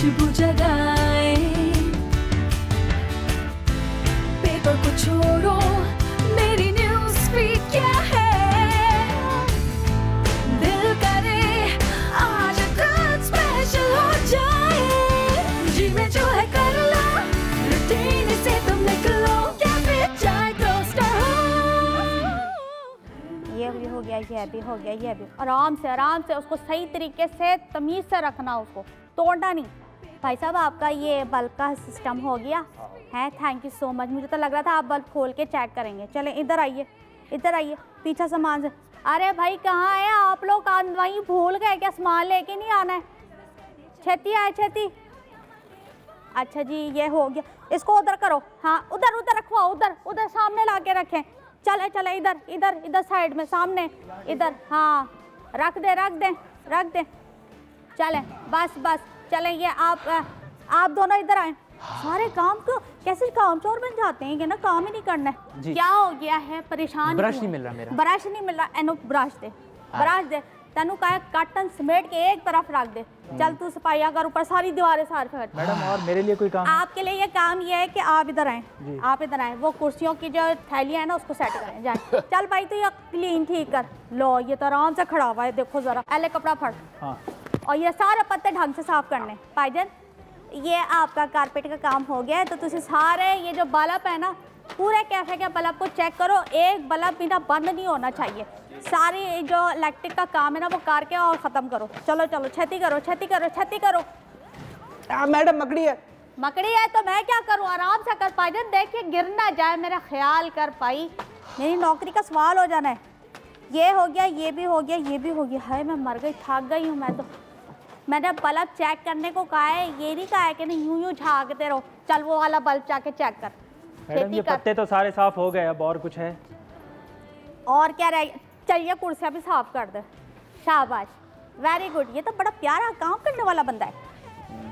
खुशबू जगाए। पेपर को छोड़ो, मेरी न्यूज़ फीड क्या है, दिल करे आज कुछ स्पेशल हो जाए। जी में जो है कर लो, रूटीन से तुम निकलो, कैफे चाय टोस्टर हो। ये भी हो गया, ये भी हो गया, ये भी। आराम से उसको सही तरीके से तमीज़ से रखना, उसको तोड़ना नहीं। भाई साहब आपका ये बल्ब का सिस्टम हो गया है, थैंक यू सो मच। मुझे तो लग रहा था आप बल्ब खोल के चेक करेंगे। चलें इधर आइए, इधर आइए, पीछे सामान से। अरे भाई कहाँ है आप लोग, वहीं भूल गए क्या, सामान लेके नहीं आना है? छेती आए, छेती। अच्छा जी ये हो गया, इसको उधर करो। हाँ उधर उधर रखवाओ, उधर उधर सामने ला के रखें। चले चले इधर इधर इधर साइड में सामने इधर, हाँ रख दे रख दे रख दे। चलें बस बस चलें, ये आप दोनों इधर आए। सारे काम को कैसे काम चोर बन जाते हैं कि ना, काम ही नहीं करना है। क्या हो गया है, परेशान? ब्रश नहीं मिल रहा मेरा, ब्रश नहीं मिल रहा। एनो ब्रश दे, ब्रश दे। तेनू कहा काटन समेट के एक तरफ रख दे। चल तू सफाइया कर, ऊपर सारी दीवारें साफ कर। मैडम और मेरे लिए कोई काम? आपके लिए ये काम ये है कि आप इधर आए, आप इधर आए। वो कुर्सियों की जो थैलियाँ है ना उसको सेट करें जाए। चल भाई तू ये क्लीन ठीक कर लो। ये तो आराम से खड़ा हुआ है, देखो जरा। पहले कपड़ा फड़। हाँ। और ये सारे पत्ते ढंग से साफ करने। भाईजान ये आपका कारपेट का काम हो गया है, तो तुझे सारे ये जो बल्ब है ना, पूरे कैफे के बल्ब को चेक करो। एक बल्ब बिना बंद नहीं होना चाहिए। सारी जो इलेक्ट्रिक का काम है ना वो करके और ख़त्म करो। चलो चलो छेती करो, छेती करो, छेती करो। मैडम मकड़ी है। मकड़ी है तो मैं क्या करूं, आराम से कर। भाईजान देखिए गिर ना जाए, मेरा ख्याल कर पाई। मेरी नौकरी का सवाल हो जाना है। ये हो गया, ये भी हो गया, ये भी हो गया। हाय मैं मर गई, थक गई हूँ मैं तो। मैंने बल्ब चेक करने को कहा है, ये नहीं कहा है कि नहीं यूं यूं झाँकते रहो। चल वो वाला बल्ब जाके चेक कर। मैडम ये पत्ते तो सारे साफ हो गए, अब और कुछ है? और क्या रह गया? चलिए कुर्सियाँ भी साफ कर दे। शाबाश, वेरी गुड। ये तो बड़ा प्यारा काम करने वाला बंदा है।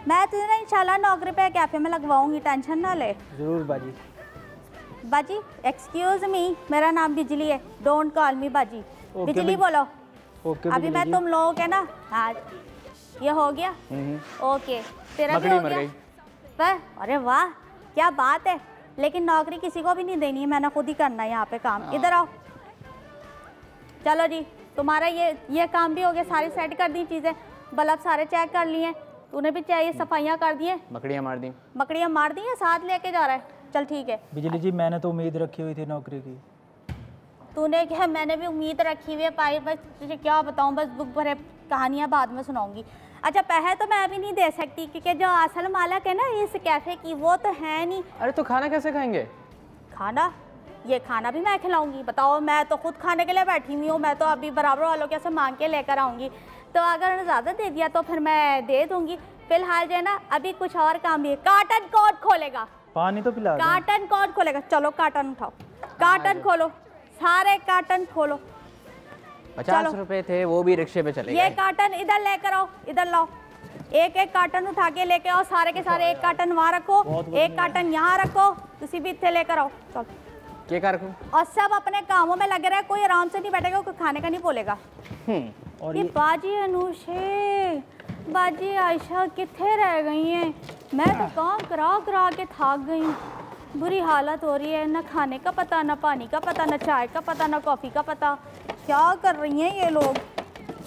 मैं तुझे ना इंशाल्लाह नौकरी पे कैफे में लगवाऊंगी, टेंशन ना ले। जरूर बाजी। बाजी एक्सक्यूज मी, मेरा नाम बिजली है, डोंट कॉल मी बाजी। बिजली बोलो। अभी मैं तुम लोगों के ना, हाँ ये हो गया। ओके तेरा भी हो गया। अरे वाह क्या बात है। लेकिन नौकरी किसी को भी नहीं देनी है, मैंने खुद ही करना है यहाँ पे काम। इधर आओ। चलो जी तुम्हारा ये काम भी हो गया, सारी सेट कर दी चीज़ें। बल्ब सारे चेक कर लिए, तूने भी चाहिए सफाइयाँ कर दी हैं। मकड़ियाँ मार दी, मकड़ियाँ मार दी हैं, साथ लेके जा रहा है। चल ठीक है। बिजली जी मैंने तो उम्मीद रखी हुई थी नौकरी की। तूने क्या, मैंने भी उम्मीद रखी हुई है पाई। बस तुझे क्या बताऊँ, बस दुख भरे कहानियाँ बाद में सुनाऊंगी। अच्छा पैसे तो मैं अभी नहीं दे सकती क्योंकि जो असल मालिक है ना इस कैफ़े की वो तो है नहीं। अरे तो खाना कैसे खाएंगे? खाना, ये खाना भी मैं खिलाऊंगी? बताओ, मैं तो खुद खाने के लिए बैठी हुई हूँ। मैं तो अभी बराबर वालों के से मांग के लेकर आऊँगी, तो अगर ज़्यादा दे दिया तो फिर मैं दे दूँगी। फिलहाल जो है ना अभी कुछ और काम भी है। कार्टन कौन खोलेगा? पानी तो पिला। कार्टन कौन खोलेगा? चलो कार्टन उठाओ, कार्टन खोलो, सारे कार्टन खोलो। 50 रुपए थे, वो भी रिक्शे पे चले गए। ये कार्टन इधर लेकर आओ, इधर लाओ। एक एक कार्टन उठा के लेके आओ, सारे के सारे। एक कार्टन वहाँ रखो, एक कार्टन यहाँ रखो, तुसी भी इतने लेकर आओ। चलो क्या कर रखूं? और सब अपने कामों में लगे रहे, कोई आराम से नहीं बैठेगा, कोई खाने का नहीं बोलेगा। और ये बाजी अनुषे, बाजी आयशा कितने रह गई हैं? मैं तो काम करा करा के थक गई हूँ। बुरी हालत हो रही है, ना खाने का पता, ना पानी का पता, ना चाय का पता, ना कॉफ़ी का पता। क्या कर रही हैं ये लोग?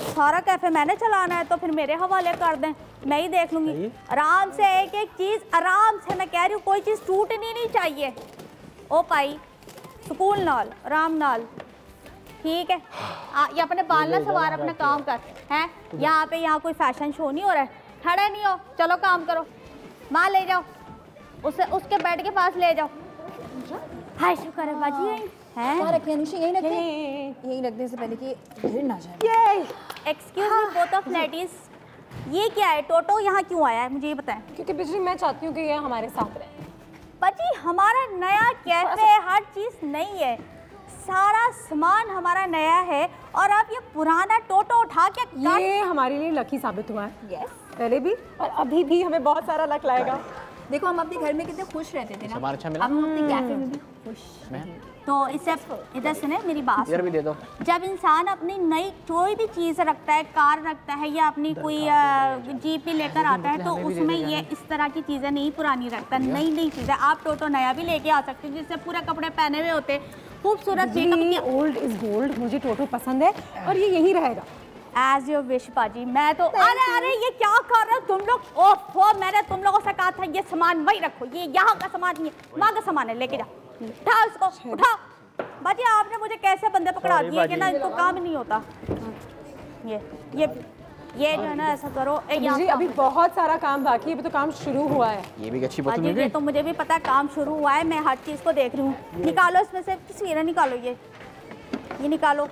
सारा कैफे मैंने चलाना है तो फिर मेरे हवाले कर दें, मैं ही देख लूँगी। आराम से एक एक चीज़ आराम से, मैं कह रही हूँ कोई चीज़ टूटनी नहीं चाहिए। ओ पाई सुकून नाल, आराम नाल, ठीक है। ये अपने बाल ना सवार, अपना काम कर। हैं यहाँ कोई फैशन शो नहीं हो रहा है, खड़े नहीं हो। चलो काम करो, माँ ले जाओ उसके बेड के पास ले जाओ। हाय शुक्र है बाजी है। यही रखने से पहले कि गिर ना जाए। Excuse me both of ladies, ये क्या है? टोटो यहाँ क्यों आया है मुझे ये बताएं। क्योंकि बिजली मैं चाहती हूँ कि ये हमारे साथ रहे। बाजी हमारा नया कैफे है, हर चीज़ नई है, सारा सामान हमारा नया है, और आप ये पुराना टोटो उठा के ये हमारे लिए लकी साबित हुआ है। यस, पहले भी और अभी भी हमें बहुत सारा लक लाएगा। देखो हम अपने घर में कितने खुश रहते थे ना, अच्छा मिला? अब हम अपने कैफे में भी खुश। तो इससे इधर सुने मेरी बात, इधर भी दे दो। जब इंसान अपनी नई कोई भी चीज़ रखता है, कार रखता है या अपनी कोई जीप लेकर आता है, तो उसमें ये इस तरह की चीज़ें नहीं पुरानी रखता, नई नई चीज़ें। आप टोटो नया भी लेके आ सकते हो जिससे पूरे कपड़े पहने हुए होते, खूबसूरत मेकअप। ओल्ड इज गोल्ड, मुझे टोटो पसंद है और ये यही रहेगा। एज योर विश बाजी। मैं तो अरे ये क्या कर रहे हो तुम लोग? ओहो, मैंने तुम लोगों से कहा था ये सामान वही रखो, ये यहाँ का सामान नहीं है, वहाँ का सामान है, लेके जा, उठा उसको, उठा। बाजी आपने मुझे कैसे बंदे पकड़ा दिए कि ना इनको काम नहीं होता। ये जो है ना ऐसा करो। जी अभी बहुत सारा काम बाकी है, अभी तो काम शुरू हुआ है। ये भी अच्छी बाजी ये तो मुझे भी पता है काम शुरू हुआ है, मैं हर चीज़ को देख रही हूँ। निकालो इसमें से तस्वीरें, निकालो ये निकालो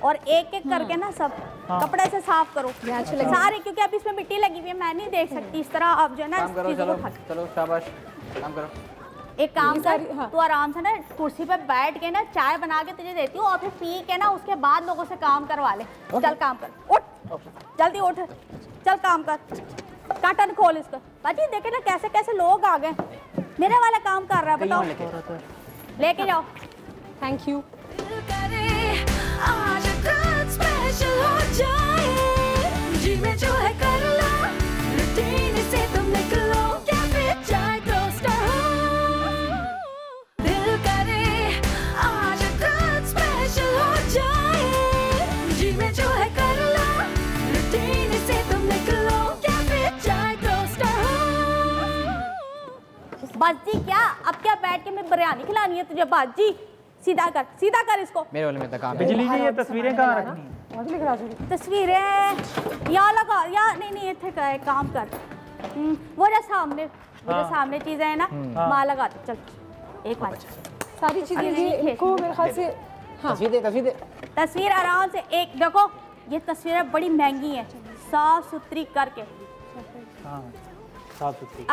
और एक एक करके ना सब कपड़े से साफ करो सारे, क्योंकि अब इसमें मिट्टी लगी हुई है, मैं नहीं देख सकती इस तरह। अब जो है ना चलो शाबाश, काम करो। एक काम कर, तू आराम से ना कुर्सी पे बैठ के ना चाय बना के तुझे देती हूँ और फिर पी के ना उसके बाद लोगों से काम करवा ले। चल काम कर, उठ जल्दी उठ, चल काम कर, कर्टन खोल इसको। बाजी देखे ना कैसे कैसे लोग आ गए, मेरे वाला काम कर रहा है, बताओ लेके जाओ। Thank you. आज रात स्पेशल हो जाए, जी में जो है कर लो, रूटीन से तुम निकलो, कैफे चाय टोस्टर हो, दिल करे आज रात स्पेशल हो जाए, जी में जो है कर लो, रूटीन से तुम निकलो, कैफे चाय टोस्टर हो। बाजी क्या अब क्या बैठ के मैं बिरयानी खिलानी है तुझे? बाजी सीधा कर इसको। मेरे वाले में तो काम है। बिजली जी ये तस्वीरें कहाँ रखनी है? तस्वीरें या लगा या नहीं इतने का एक काम कर, वो जो सामने चीजें है ना, माँ लगा दे। चल एक बार सारी चीजें जी इनको मेरे ख्याल से तस्वीर आराम से एक देखो, ये तस्वीरें बड़ी महंगी हैं, साफ सुथरी करके। साफ सुथरी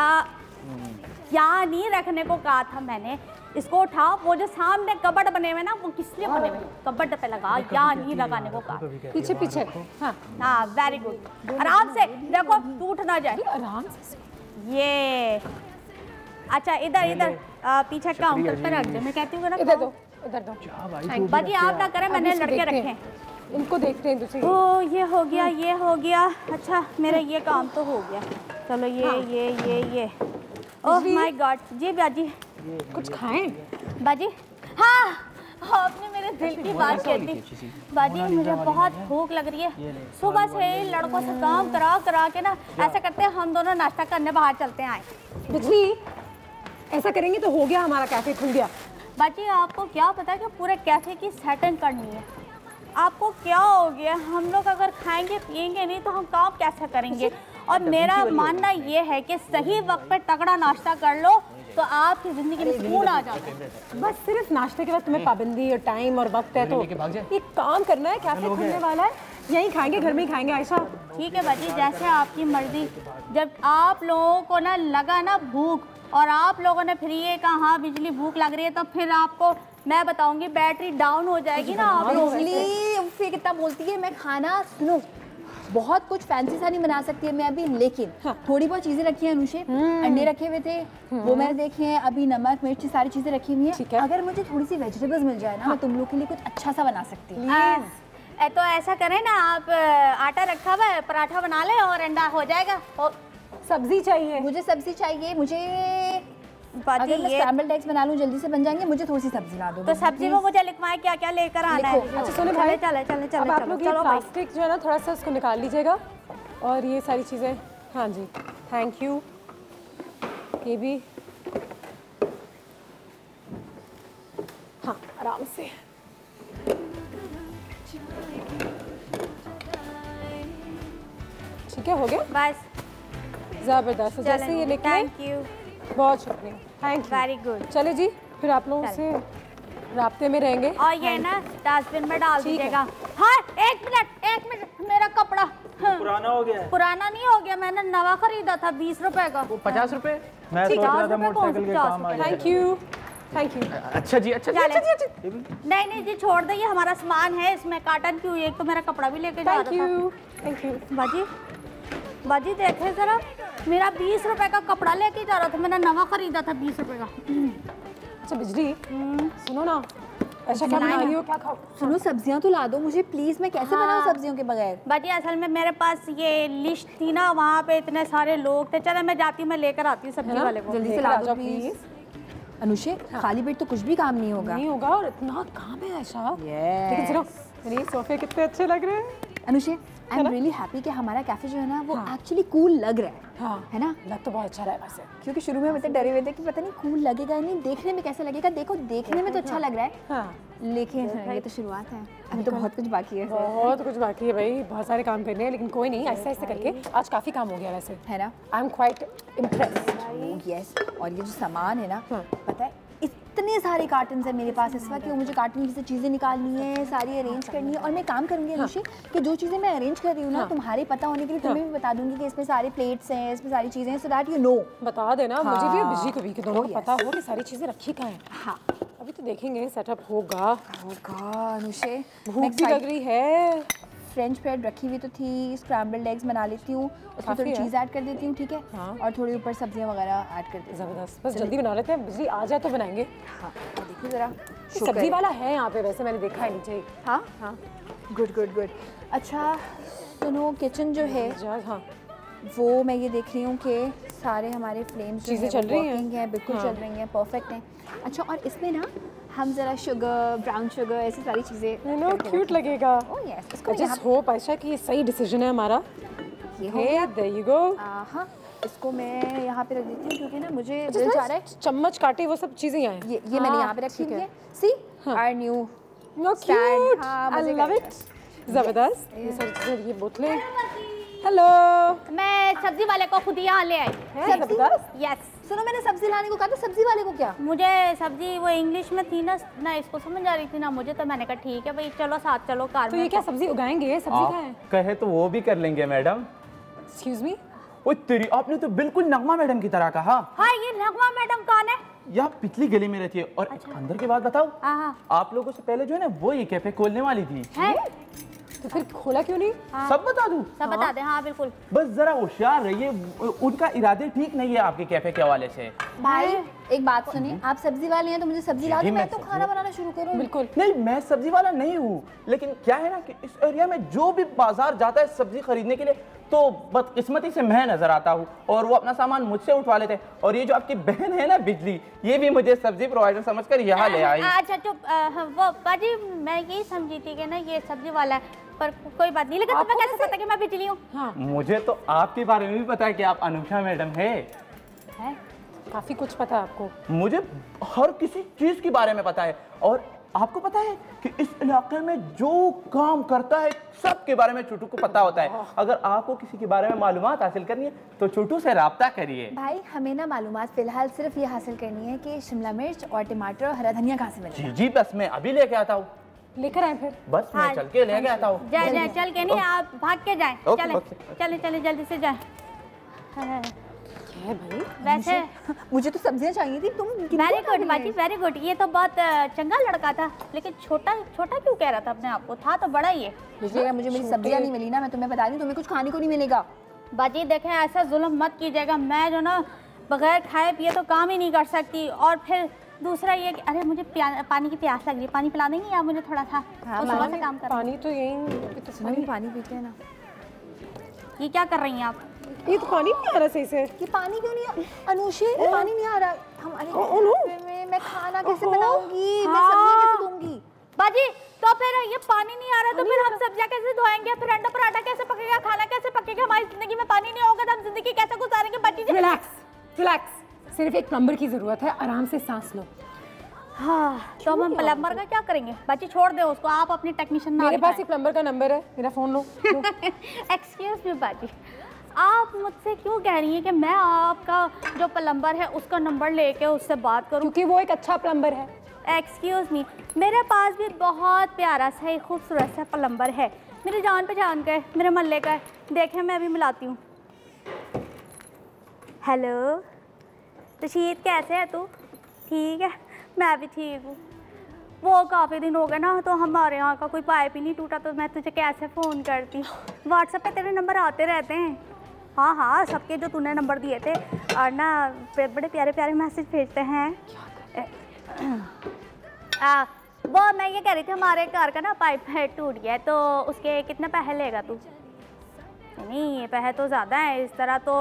यहाँ नहीं रखने को कहा था मैंने, इसको उठाओ। वो जो सामने कबर्ड बने हुए ना, वो किस लिए बने हुए? कबर्ड पे लगा, यहाँ नहीं लगाने को कहा। पीछे हाँ वेरी गुड, आराम से देखो टूट ना जाए, आराम से। ये अच्छा इधर पीछे काउंटर पे रख दे, मैं कहती हूँ ना इधर दो। बाजी आप ना करें, मैंने लड़के रखे हैं, इनको देखते हैं दूसरे। ओ ये हो गया। अच्छा मेरा ये काम तो हो गया। चलो ये ओह माय गॉड। जी बाजी कुछ खाएं बाजी? हाँ आपने मेरे दिल की बात कह दी बाजी, मुझे बहुत भूख लग रही है। सुबह से लड़कों से काम करा के ना ऐसा करते हैं हम दोनों नाश्ता करने बाहर चलते हैं। बिजली ऐसा करेंगे तो हो गया, हमारा कैफे खुल गया। बाजी आपको क्या पता है कि पूरे कैफे की सेटिंग करनी है। आपको क्या हो गया, हम लोग अगर खाएंगे पिएंगे नहीं तो हम काम कैसे करेंगे? और मेरा मानना ये है कि सही वक्त पे तगड़ा नाश्ता कर लो तो आपकी ज़िंदगी में सुकून आ जाता है। बस सिर्फ नाश्ते के बाद तुम्हें पाबंदी और टाइम और वक्त है तो एक काम करना है, कैफे खुलने वाला है, यहीं खाएंगे, घर में ही खाएंगे। आयशा ठीक है बाजी, जैसे आपकी मर्जी। जब आप लोगों को ना लगा ना भूख और आप लोगों ने फिर ये कहा हाँ बिजली भूख लग रही है, तो फिर आपको मैं बताऊंगी बैटरी डाउन हो जाएगी ना आप लोगों की। बिजली फिर कितना बोलती है, मैं खाना सुनो बहुत कुछ फैंसी सा नहीं बना सकती है मैं अभी, लेकिन थोड़ी बहुत चीजें रखी हैं अनुषे, अंडे रखे हुए थे वो मैंने देखे हैं, अभी नमक मिर्ची सारी चीजें रखी हुई हैं। अगर मुझे थोड़ी सी वेजिटेबल्स मिल जाए ना, मैं तुम लोग के लिए कुछ अच्छा सा बना सकती हूँ। तो ऐसा करें ना, आप आटा रखा हुआ है, पराठा बना ले और अंडा हो जाएगा। सब्जी चाहिए, मुझे सब्जी चाहिए, मुझे अगर मैं स्क्रैम्बल्ड एग्स बना लूं जल्दी से बन जाएंगे, मुझे थोड़ी सी सब्जी ला दो। तो सब्जी में मुझे लिखवाएं क्या क्या लेकर आना है। अच्छा सुनो भाई, चले अब आप लोग ये प्लास्टिक जो है ना थोड़ा सा उसको निकाल लीजिएगा और ये सारी चीज़ें। हाँ जी थैंक यू। ये भी हाँ आराम से। ठीक है हो गया बस, ज़बरदस्त। जैसे ये निकले, थैंक यू, बहुत शुक्रिया, थैंक यू, वेरी गुड। चले जी फिर आप लोगों से राब्ते में रहेंगे। और ये ना डस्टबिन में डाल दीजिएगा। हाँ एक मिनट मेरा कपड़ा पुराना हो गया है। पुराना नहीं हो गया, मैंने नवा खरीदा था 20 रुपए का। वो 50 रुपए? मैं सोच रहा था मोटरसाइकिल के काम आ थैंक यू थैंक यू। अच्छा जी नहीं जी छोड़ दे, ये हमारा सामान है, इसमें काटन क्यों, एक तो मेरा कपड़ा भी लेके जा रहा था। थैंक यू बाजी देखे जरा, मेरा 20 रुपए का कपड़ा लेके जा रहा था, मैंने नवा खरीदा था 20 रुपए का। अच्छा बिजली सुनो ना, अच्छा क्या बना रही हो, क्या खाओ? सुनो सब्जियां तो ला दो मुझे प्लीज, मैं कैसे बनाऊं सब्जियों के बगैर? बाजी असल में मेरे पास ये लिस्ट थी ना, वहाँ पे इतने सारे लोग थे। चलो मैं जाती हूँ, मैं लेकर आती हूँ सब्जी वाले को। जल्दी से ला दो प्लीज। अनुषे खाली पेट तो कुछ भी काम नहीं होगा। नहीं होगा, और इतना काम है आयशा। लेकिन सुनो, मेरे सोफे कितने अच्छे लग रहे हैं। Anushe I am really happy कि हमारा कैफे जो है ना वो एक्चुअली कूल लग रहा है। हाँ है ना? लग तो बहुत अच्छा रहा है वैसे। क्योंकि शुरू में मतलब डरे हुए थे कि पता नहीं कूल लगेगा नहीं, देखने में कैसा लगेगा। देखो देखने में तो अच्छा लग रहा है, हाँ लेकिन ये तो शुरुआत है, अभी तो बहुत कुछ बाकी है। बहुत कुछ बाकी है भाई, बहुत सारे काम करने हैं, लेकिन कोई नहीं, ऐसे ऐसे करके आज काफी काम हो गया वैसे, है ना? I am quite impressed. Yes, और ये जो सामान है ना, पता है इतने सारे कार्टन्स है मेरे पास इस वक्त कि मुझे कार्टन से चीज़ें निकालनी है, सारी अरेंज करनी है। और मैं काम करूंगी अनुषे कि जो चीज़ें मैं अरेंज कर रही हूँ ना, तुम्हारे पता होने के लिए तुम्हें भी बता दूंगी कि इसमें सारे प्लेट्स हैं, इसमें सारी चीज़ें हैं, सो दैट यू नो। बता देना मुझे भी और बिजी को भी, कि दोनों को पता हो कि सारी चीजें रखी कहाँ हैं। हाँ अभी तो देखेंगे, सेटअप होगा। अनुषे भूख भी लग रही है। फ्रेंच ब्रेड रखी हुई तो थी, स्क्रैम्बल्ड एग्स बना लेती हूँ, उसमें थोड़ी चीज़ ऐड कर देती हूँ, ठीक है? हाँ। और थोड़ी ऊपर सब्जियाँ वगैरह ऐड कर देती हूँ। जबरदस्त, बस जल्दी बना लेते हैं, बिजली आ जाए तो बनाएंगे। हाँ देखिए ज़रा, सब्जी वाला है यहाँ पे वैसे, मैंने देखा है नीचे। हाँ हाँ गुड गुड गुड। अच्छा सुनो, किचन जो है हाँ वो मैं ये देख रही हूँ कि सारे हमारे फ्लेम्स चीज़ें चल रही हैं, बिल्कुल चल रही हैं, परफेक्ट हैं। अच्छा और इसमें ना हम ज़रा शुगर, ब्राउन शुगर, ऐसी सारी चीज़ें, यू नो क्यूट लगेगा। ओह यस, इसको जस्ट होप आयशा कि ये सही डिसीजन है हमारा। ये हो गया। There you go. हाँ इसको मैं यहाँ पे रख देती हूँ क्योंकि ना मुझे दिल चाह रहा है। चम्मच काटे वो सब चीज़ें यहाँ हैं। ये मैंने यहाँ पे रखी हुई है। See our new no stand, cute, हाँ, आई मज़े लव करेगा। इट। जबरदस्त, ये सारी चीज़ें, ये बोतलें। हेलो, मैं सब्जी वाले को खुद यहाँ ले आई। जबरदस्त। यस, सुनो मैंने सब्जी लाने को कहा था, सब्जी वाले को क्या? मुझे सब्जी वो इंग्लिश में थी ना इसको समझ आ रही थी ना मुझे, तो मैंने कहा ठीक है भाई चलो साथ चलो कार तो में। ये क्या सब्जी उगाएंगे? सब्जी कहाँ है? आप कहे तो वो भी कर लेंगे मैडम। एक्सक्यूज मी, ओ तेरी, आपने तो बिल्कुल नगमा मैडम की तरह कहा। हाँ ये नगमा मैडम कौन है? यह पिछली गली में रहती है। और अंदर की बात बताओ, हाँ आप लोगों से पहले जो है ना वो ये कैफे खोलने वाली थी। है, तो फिर खोला क्यों नहीं? सब बता दूं? सब बता दे। हाँ बिल्कुल। बस जरा होशियार रहिए, उनका इरादे ठीक नहीं है आपके कैफे के हवाले से। भाई एक बात सुनिए, आप सब्जी वाले हैं तो मुझे सब्जी ला दो, मैं तो खाना बनाना शुरू करूँ। बिल्कुल नहीं, मैं सब्जी वाला नहीं हूँ, लेकिन क्या है ना कि इस एरिया में जो भी बाजार जाता है सब्जी खरीदने के लिए, तो बदकिस्मती से मैं नजर आता हूँ और वो अपना सामान मुझसे उठवा लेते हैं। और ये जो आपकी बहन है ना बिजली, ये भी मुझे सब्जी प्रोवाइडर समझकर यहाँ ले आई। अच्छा चुप, वो बाजी मैं यही समझी थी कि ना ये सब्जी वाला है, पर कोई बात नहीं। लेकिन तुम्हें कैसे पता कि मैं बिजली हूँ? हाँ, मुझे तो आपके बारे में भी पता है कि आप अनुषा मैडम है। काफी कुछ पता है आपको। मुझे हर किसी चीज के बारे में पता है। और आपको पता है कि इस इलाके में जो काम करता है सबके बारे में छोटू को पता होता है। अगर आपको किसी के बारे में मालूमात हासिल करनी है तो छोटू से राब्ता करिए। भाई हमें ना मालूमात फिलहाल सिर्फ ये हासिल करनी है कि शिमला मिर्च और टमाटर और हरा धनिया कहाँ से मिलता है। जी बस मैं अभी लेके आता हूँ। लेकर आए फिर? बस मैं चल के लेके आता हूँ। जाए चल के नहीं, आप भाग के जाए। ओके, चले ओके। चले चले जल्दी से जाए। क्या है भाई? वैसे मुझे तो सब्जियां चाहिए थी, तुम वेरी गुड बाजी, वेरी गुड। ये तो बहुत चंगा लड़का था, लेकिन छोटा छोटा क्यों कह रहा था अपने आप को? था तो बड़ा ही है। मुझे मेरी सब्जियां नहीं मिली ना, मैं तुम्हें बता दूं, तुम्हें कुछ खाने को नहीं मिलेगा। बाजी देखें, ऐसा जुल्म मत कीजिएगा। मैं जो ना बगैर खाए पिए तो काम ही नहीं कर सकती। और फिर दूसरा ये कि अरे मुझे पानी की प्यास लग रही है, पानी पिला देंगी आप मुझे थोड़ा सा? हाँ, सुबह से काम कर रही पानी तो यही तो सुनो, पानी पीते हैं ना। हूँ। ये क्या कर रही हैं आप? ये तो पानी नहीं आ रहा सही से। ये पानी क्यों नहीं अनुषे, पानी नहीं आ रहा हमारे। मैं खाना कैसे बनाऊंगी, मैं सब्जियां कैसे दूंगी? बाजी तो फिर ये पानी नहीं आ रहा तो फिर हम सब्जियां कैसे धोएंगे? फिर अंडा पराठा कैसे पकेगा? खाना कैसे पकेगा? हमारी जिंदगी में पानी नहीं होगा तो हम जिंदगी कैसे गुजारेंगे? बाजी जी रिलैक्स, सिर्फ एक प्लम्बर की जरूरत है, आराम से सांस लो। हाँ, तो हम प्लम्बर का क्या करेंगे? बाजी छोड़ दे उसको, आप अपनी टेक्नीशियन ना मेरे पास ही प्लम्बर का नंबर है, मेरा फोन लो। एक्सक्यूज मी बाजी, आप मुझसे क्यों कह रही हैं कि मैं आपका जो प्लम्बर है उसका नंबर लेके उससे बात करूं? क्योंकि वो एक अच्छा प्लम्बर है। एक्सक्यूज मी, मेरे पास भी बहुत प्यारा सा एक खूबसूरत सा प्लम्बर है, मेरी जान पहचान का है, मेरे मोहल्ले का है। देखें मैं अभी मिलाती हूँ। हेलो रशीद, कैसे है तू? ठीक है, मैं भी ठीक हूँ। वो काफ़ी दिन हो गए ना, तो हमारे यहाँ का कोई पाइप ही नहीं टूटा, तो मैं तुझे कैसे फ़ोन करती। व्हाट्सएप पे तेरे नंबर आते रहते हैं। हाँ हाँ, सबके जो तूने नंबर दिए थे, और ना बड़े प्यारे प्यारे मैसेज भेजते हैं। वो मैं ये कह रही थी हमारे घर का ना पाइप टूट गया है, तो उसके कितने पैसे लेगा तू? नहीं ये पैसे तो ज़्यादा है, इस तरह तो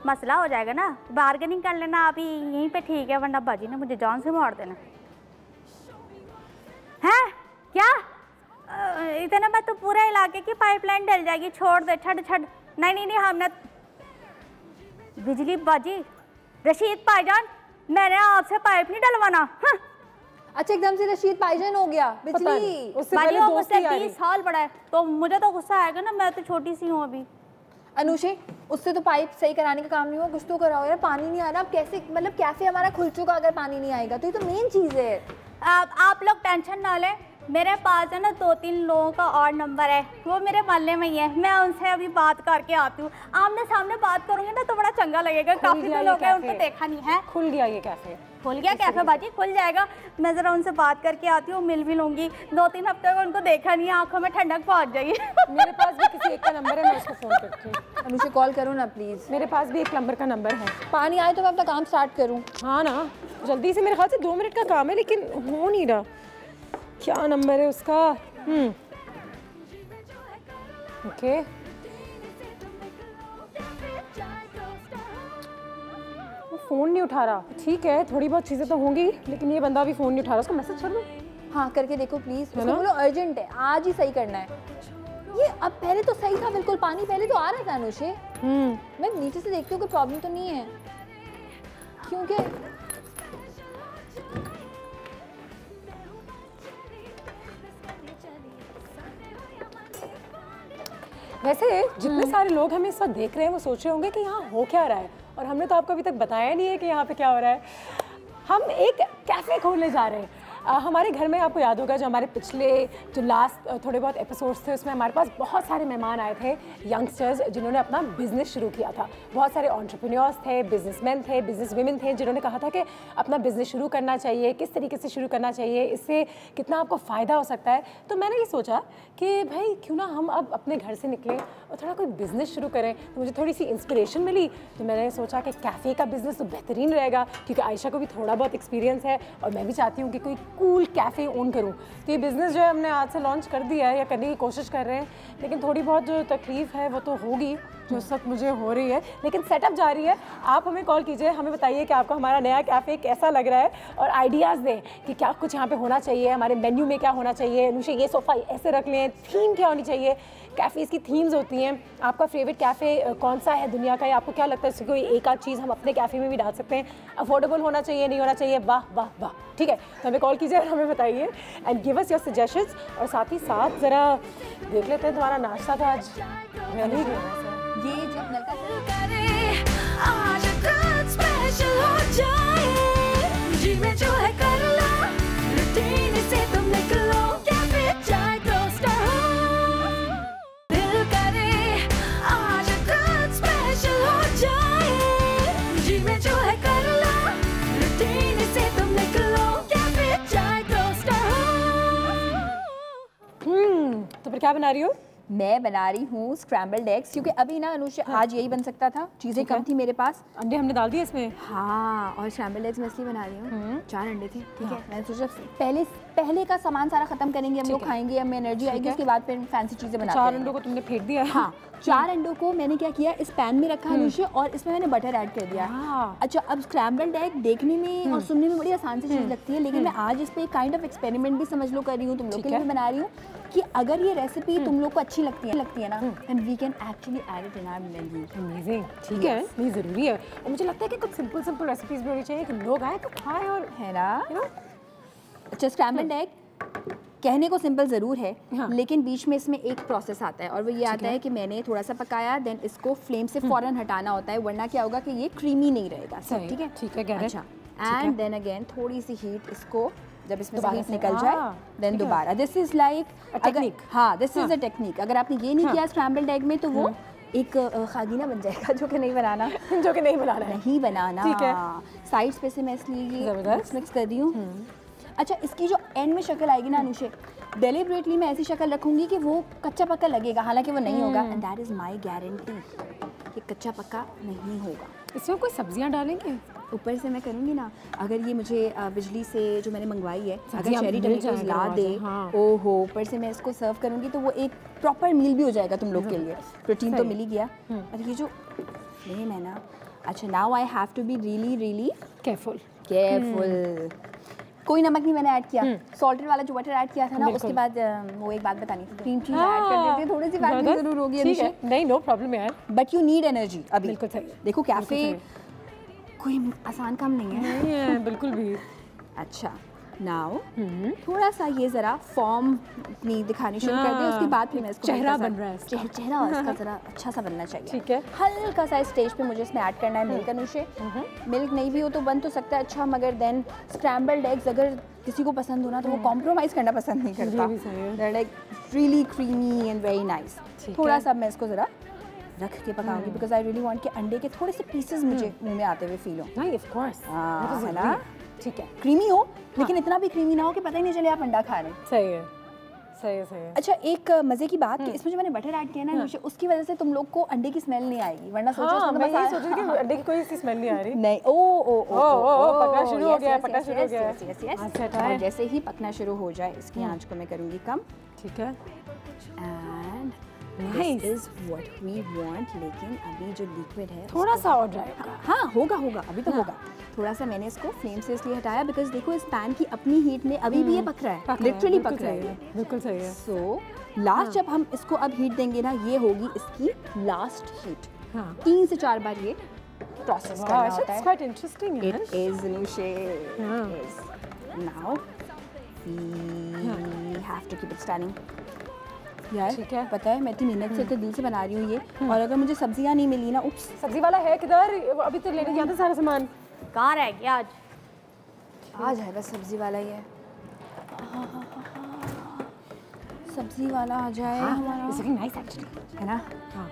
मसला हो जाएगा ना। बार्गेनिंग कर लेना अभी यहीं पे ठीक है, वरना बाजी ने मुझे जान से मार देना है। क्या इतने में तो पूरे इलाके की पाइपलाइन डल जाएगी, छोड़ दे, छड़ छड़। नहीं नहीं नहीं, हमने बिजली बाजी रशीद भाईजान, मैंने आपसे पाइप नहीं डलवाना। हाँ। अच्छा एकदम से रशीद भाईजान हो गया बिजली। उससे पहले दोस्ती आ रही। 20 साल बड़ा है तो मुझे तो गुस्सा आएगा ना, मैं तो छोटी सी हूँ अभी। अनुषे उससे तो पाइप सही कराने का काम नहीं हुआ, कुछ तो कराओ यार। पानी नहीं आ रहा, अब कैसे, मतलब कैफे हमारा खुल चुका, अगर पानी नहीं आएगा तो ये तो मेन चीज़ है। आप लोग टेंशन ना लें, मेरे पास है ना 2-3 लोगों का और नंबर है, वो मेरे मोहल्ले में ही है, मैं उनसे अभी बात करके आती हूँ। आमने सामने बात करूँगी ना तो बड़ा चंगा लगेगा। काफ़ी तो लोग हैं उनको देखा नहीं है। खुल गया ये कैफे, खुल गया कैफे बाजी, खुल जाएगा। मैं ज़रा उनसे बात करके आती हूँ, मिल भी लूँगी। 2-3 हफ्ते में उनको देखा नहीं, आंखों में ठंडक पहुँच जाएगी। मेरे पास भी किसी एक का नंबर है, मैं उसको फ़ोन करती हूँ। अनुषे कॉल करो ना प्लीज़। मेरे पास भी एक प्लम्बर का नंबर है। पानी आए तो मैं अपना काम स्टार्ट करूँ। हाँ ना, जल्दी से, मेरे ख्याल से 2 मिनट का काम है लेकिन हो नहीं रहा। क्या नंबर है उसका? ओके, वो फ़ोन नहीं उठा रहा। ठीक है, थोड़ी बहुत चीज़ें तो होंगी लेकिन ये बंदा भी फ़ोन नहीं उठा रहा। उसको मैसेज कर दो। हाँ करके देखो प्लीज़, उसको बोलो अर्जेंट है, आज ही सही करना है ये। अब पहले तो सही था बिल्कुल, पानी पहले तो आ रहा था अनुषे। मैं नीचे से देखती हूँ कोई प्रॉब्लम तो नहीं है, क्योंकि वैसे जितने सारे लोग हमें इस वक्त देख रहे हैं वो सोच रहे होंगे कि यहाँ हो क्या रहा है, और हमने तो आपको अभी तक बताया नहीं है कि यहाँ पे क्या हो रहा है। हम एक कैफ़े खोलने जा रहे हैं। हमारे घर में आपको याद होगा जो हमारे पिछले जो लास्ट थोड़े बहुत एपिसोड्स थे उसमें हमारे पास बहुत सारे मेहमान आए थे, यंगस्टर्स जिन्होंने अपना बिज़नेस शुरू किया था। बहुत सारे एंटरप्रेन्योर्स थे, बिजनेसमैन थे, बिजनेस वीमेन थे जिन्होंने कहा था कि अपना बिज़नेस शुरू करना चाहिए, किस तरीके से शुरू करना चाहिए, इससे कितना आपको फ़ायदा हो सकता है। तो मैंने ये सोचा कि भाई क्यों ना हम अब अपने घर से निकलें और थोड़ा कोई बिज़नेस शुरू करें। तो मुझे थोड़ी सी इंस्पिरेशन मिली, तो मैंने सोचा कि कैफ़े का बिज़नेस तो बेहतरीन रहेगा, क्योंकि आयशा को भी थोड़ा बहुत एक्सपीरियंस है और मैं भी चाहती हूँ कि कोई कूल कैफ़े ओन करूँ। तो ये बिज़नेस जो है हमने आज से लॉन्च कर दिया है या करने की कोशिश कर रहे हैं, लेकिन थोड़ी बहुत जो तकलीफ़ है वो तो होगी जो इस वक्त मुझे हो रही है, लेकिन सेटअप जारी है। आप हमें कॉल कीजिए, हमें बताइए कि आपको हमारा नया कैफ़े कैसा लग रहा है और आइडियाज़ दें कि क्या कुछ यहाँ पे होना चाहिए, हमारे मेन्यू में क्या होना चाहिए, अनुषा ये सोफ़ा ऐसे रख लें, थीम क्या होनी चाहिए। कैफ़ेज़ की थीम्स होती हैं। आपका फेवरेट कैफ़े कौन सा है दुनिया का, या आपको क्या लगता है इससे कोई एक आध चीज़ हम अपने कैफ़े में भी डाल सकते हैं। अफोर्डेबल होना चाहिए, नहीं होना चाहिए, वाह वाह वाह। ठीक है, तो हमें कॉल कीजिए और हमें बताइए and give us your suggestions. और साथ ही साथ ज़रा देख लेते हैं तुम्हारा नाश्ता तो आज नहीं गया। ये जब नलका करे आज कुछ स्पेशल हो जाए, जी में जो है कर लो, रूटीन से तुम निकलो, कैफे चाय टोस्टर हो। दिल करे आज कुछ स्पेशल हो जाए, जी में जो है कर लो, रूटीन से तुम निकलो, कैफे चाय टोस्टर हो। तो फिर क्या बना रही हो? मैं बना रही हूँ स्क्रैम्बल्ड एग्स, क्योंकि अभी ना अनुषा आज यही बन सकता था, चीज़ें कम थी मेरे पास। अंडे हमने डाल दिए इसमें। हाँ, और स्क्रैम्बल्ड एग्स मैं इसलिए बना रही हूँ, 4 अंडे थे। ठीक है, मैंने सोचा पहले का सामान सारा खत्म करेंगे, हम लोग खाएंगे, हमें एनर्जी आएगी, उसके बाद फिर फैंसी चीज़ें बनाते हैं। 4 अंडों को तुमने फेंक दिया? हाँ, 4 अंडों को मैंने क्या किया, इस पैन में रखा अनुषा, और इसमें मैंने बटर ऐड कर दिया। अच्छा, अब स्क्रैम्बल्ड एग देखने में और सुनने में बड़ी आसान सी चीज़ लगती है, लेकिन मैं आज इस पे काइंड ऑफ एक्सपेरिमेंट भी समझ लो कर रही हूँ, तुम लोग के लिए भी बना रही हूँ कि अगर ये रेसिपी तुम लोग को अच्छी लगती है ना, then we can actually add it in our menu. Amazing, ठीक है, ये ज़रूरी है। और मुझे लगता है कि कुछ सिंपल रेसिपीज़ भी होनी चाहिए कि लोग आए तो खाएं और है ना। you know? अच्छा, स्क्रैम्बल्ड एग कहने को सिंपल ज़रूर है, लेकिन बीच में इसमें एक प्रोसेस आता है, और वो ये आता है कि मैंने थोड़ा सा पकाया, देन इसको फ्लेम से फ़ौरन हटाना होता है, वरना क्या होगा कि ये क्रीमी नहीं रहेगा। ठीक है, ठीक है। अच्छा, एंड देन अगेन थोड़ी सी हीट, इसको जब इसमें से हीट निकल जाए देन दोबारा, दिस इज़ लाइक टेक्निक। हाँ, दिस इज़ द टेक्निक। अगर आपने ये नहीं किया स्क्रैम्बल्ड एग में तो वो एक खागीना बन जाएगा, जो कि नहीं बनाना नहीं बनाना। ठीक है, साइड्स पे से मैं इसलिए ये मिक्स कर रही हूँ। अच्छा, इसकी जो एंड में शक्ल आएगी ना अनुषे, डेलिबरेटली मैं ऐसी शक्ल रखूंगी कि वो कच्चा पक्का लगेगा, हालांकि वो नहीं होगा। And that is my guarantee कि कच्चा पक्का नहीं होगा। इसमें कोई सब्जियां डालेंगे? ऊपर से मैं करूँगी ना, अगर ये मुझे बिजली से जो मैंने मंगवाई है, अगर सब्जियां चेरी मिल टमेटोज ला जाएगा, दे, हाँ। ओहो, ऊपर से मैं इसको सर्व करूँगी तो वो एक प्रॉपर मील भी हो जाएगा तुम लोग के लिए। प्रोटीन तो मिल ही गया। और ये जो फ्लेम है ना, अच्छा now I have to be really really careful. कोई नमक नहीं मैंने ऐड किया, सॉल्टेड वाला जो बटर ऐड किया था ना, उसके बाद वो एक बात बतानी थी, क्रीम चीज ऐड कर देते, थोड़ी सी फैटनी जरूर होगी ठीक है, नहीं नो प्रॉब्लम यार, बट यू नीड एनर्जी अभी। बिल्कुल सही। देखो कैफे कोई आसान काम नहीं है। नहीं है बिल्कुल भी। अच्छा नाउ थोड़ा सा ये जरा फॉर्म अपनी दिखानी शुरू कर दे, उसके बाद फिर मैं इसको चेहरा हल्का सा- बन रहा है इसका। चेहरा इसका जरा अच्छा सा बनना चाहिए। ठीक है। हल्का सा स्टेज पे मुझे इसमें ऐड करना है मिल्क अनुशे। मिल्क नहीं भी हो तो बन तो सकता है अच्छा, मगर देन स्क्रैम्बल्ड एग्स अगर किसी को पसंद हो ना तो वो कॉम्प्रोमाइज़ करना पसंद नहीं करता। ये भी सही है। They're like really creamy and very nice। ठीक थोड़ा है। सा मैं इसको जरा रख के पकाऊंगी बिकॉज आई रियली वांट कि अंडे के थोड़े से पीसेस मुझे मुंह में आते हुए फील हो। नहीं ऑफ कोर्स, हाँ, है ना? ठीक है, क्रीमी हो लेकिन इतना भी क्रीमी ना हो कि पता ही नहीं चले आप अंडा खा रहे हैं। सही है, सही है, सही है। अच्छा एक मजे की बात कि इसमें जो मैंने बटर ऐड किया ना अनुषा, उसकी वजह से तुम लोग को अंडे की स्मेल नहीं आएगी, वरना सोचो हाँ, उसमें तो मैं यही मसाला- सोच रही थी कि अंडे की कोई सी स्मेल नहीं आ रही। नहीं ओ पकना शुरू हो गया है, पकना शुरू हो गया है। यस अच्छा, और जैसे ही पकना शुरू हो जाए इसकी आंच को मैं करूंगी कम। ठीक है, and Nice. This is what we want. लेकिन अभी जो लिक्विड है थोड़ा उसको- सा और जाएगा। हाँ होगा अभी तो होगा। थोड़ा सा मैंने इसको फ्लेम से इसलिए हटाया बिकॉज देखो इस पैन की अपनी हीट में अभी भी ये पक रहा है, लिटरली बिल्कुल पक रहा सही है। बिल्कुल सही है। सो लास्ट जब हम इसको अब हीट देंगे ना, ये होगी इसकी लास्ट हीट। हाँ। 3 से 4 बार ये प्रोसेस करना Wow, होता it's है। quite interesting, It yes? is Nushe. हाँ। It is. Now we have to keep it standing. यार ठीक है। पता है मैं इतनी मेहनत से इतने दिल से बना रही हूँ ये, और अगर मुझे सब्जियाँ नहीं मिली ना, उप्स। सब्जी वाला है किधर? अभी तो लेने गया था सारा सामान। कहाँ रह गया आज? आ जाएगा सब्जी वाला ये। सब्जी वाला आ जाए हमारा, It's looking nice actually. है ना? हाँ।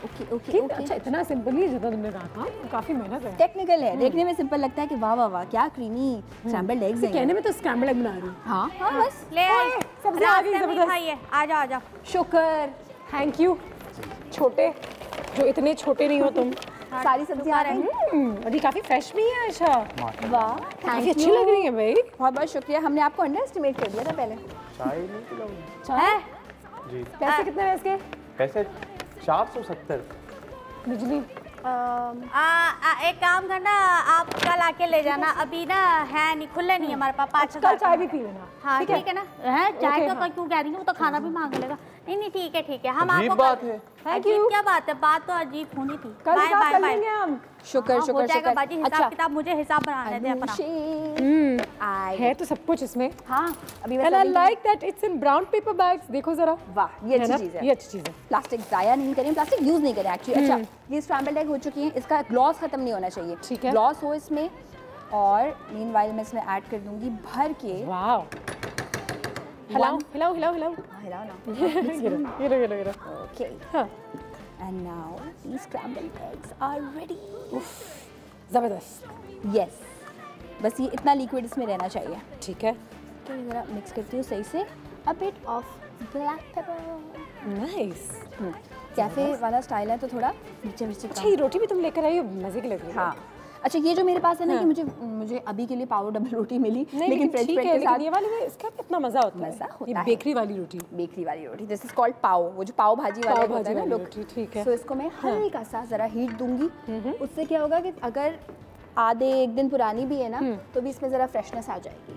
ओके ओके ठीक, ओके। अच्छा इतना सिंपल ही जितना तुमने कहा था, काफी मेहनत है। टेक्निकल है, देखने में सिंपल लगता है कि वाह वाह वाह क्या क्रीमी स्क्रैम्बल्ड एग्स हैं। कहने में तो स्क्रैम्बल एग बना रही हूँ। हाँ हाँ बस ले आई सब्जी आ गई रास्ते में ही जबरदस्त। खाइए, आ जाओ आ जाओ। शुक्र। थैंक यू छोटे, जो इतने छोटे नहीं हो तुम। सारी सब्जियाँ आ रही हैं। और ये काफी फ्रेश भी है। अच्छा, वाह काफी थैंक अच्छी यू, लग रही है भाई। बहुत बहुत शुक्रिया। हमने आपको अंडर एस्टिमेट कर दिया था पहले। चाय नहीं पिलाऊंगी चाय जी। पैसे कितने हैं इसके? पैसे 470। बिजली एक काम करना, आप कल आके ले जाना, अभी ना है नहीं, खुले नहीं है हमारे पास। 5,000 कल चाय भी पी लेना। हाँ ठीक है ना, है चाय Okay, का हाँ। क्यों कह रही हूँ, वो तो खाना भी मांग लेगा। नहीं नहीं ठीक है, हम अजीब आपको बात है। Thank अजीब you. क्या बात है, बात तो अजीब होनी थी। कल बाय हिसाब बाय कर बाय। लेंगे हम। शुक्र हाँ, हो शुक्र जाएगा शुक्र। बाजी, हिसाब किताब मुझे हिसाब बनाने दे अपना। है तो सब कुछ इसमें। हाँ अभी मैं And I सभी- like that it's in brown paper bags. देखो जरा। वाह ये है ना? अच्छी चीज़ है। ये अच्छी चीज़ है। प्लास्टिक ज़ाया नहीं करें, प्लास्टिक यूज़ नहीं करें एक्चुअली। अच्छा ये स्क्रैम्बल्ड एग हो चुकी हैं, इसका ग्लॉस खत्म नहीं होना चाहिए। ठीक है। ग्लॉस हो इसमें, और मीनवाइल मैं इसमें ऐड कर दूंगी भर के। वाओ, हिलाओ हिलाओ हिलाओ हिलाओ। हाँ, हिलाओ ना। ये लो। ओके हाँ, and now these scrambled eggs are ready. जबरदस्त। यस बस ये इतना लिक्विड इसमें रहना चाहिए। ठीक है, तो ये ज़रा मिक्स करती हूँ सही से। A bit of black pepper. Nice. Cafe वाला स्टाइल है तो थोड़ा मिर्ची अच्छा, ये रोटी भी तुम लेकर आई हो, मजे की लग रही है। हाँ अच्छा ये जो मेरे पास है ना हाँ। कि मुझे अभी के लिए पाव डबल रोटी मिली, नहीं लेकिन फ्रेंच ठीक ब्रेड है, के लेकिन साथ ये वाली में इसका कितना मजा होता है। मज़ा होता ये है। बेकरी वाली रोटी। बेकरी वाली रोटी, दिस इज कॉल्ड पाव, वो जो पाव भाजी वाला पाव होता भाजी है ना वाली लोग। रोटी, ठीक है। सो इसको मैं हल्का सा ज़रा हीट दूंगी। उससे क्या होगा कि अगर आधे एक दिन पुरानी भी है ना तो भी इसमें ज़रा फ्रेशनेस आ जाएगी।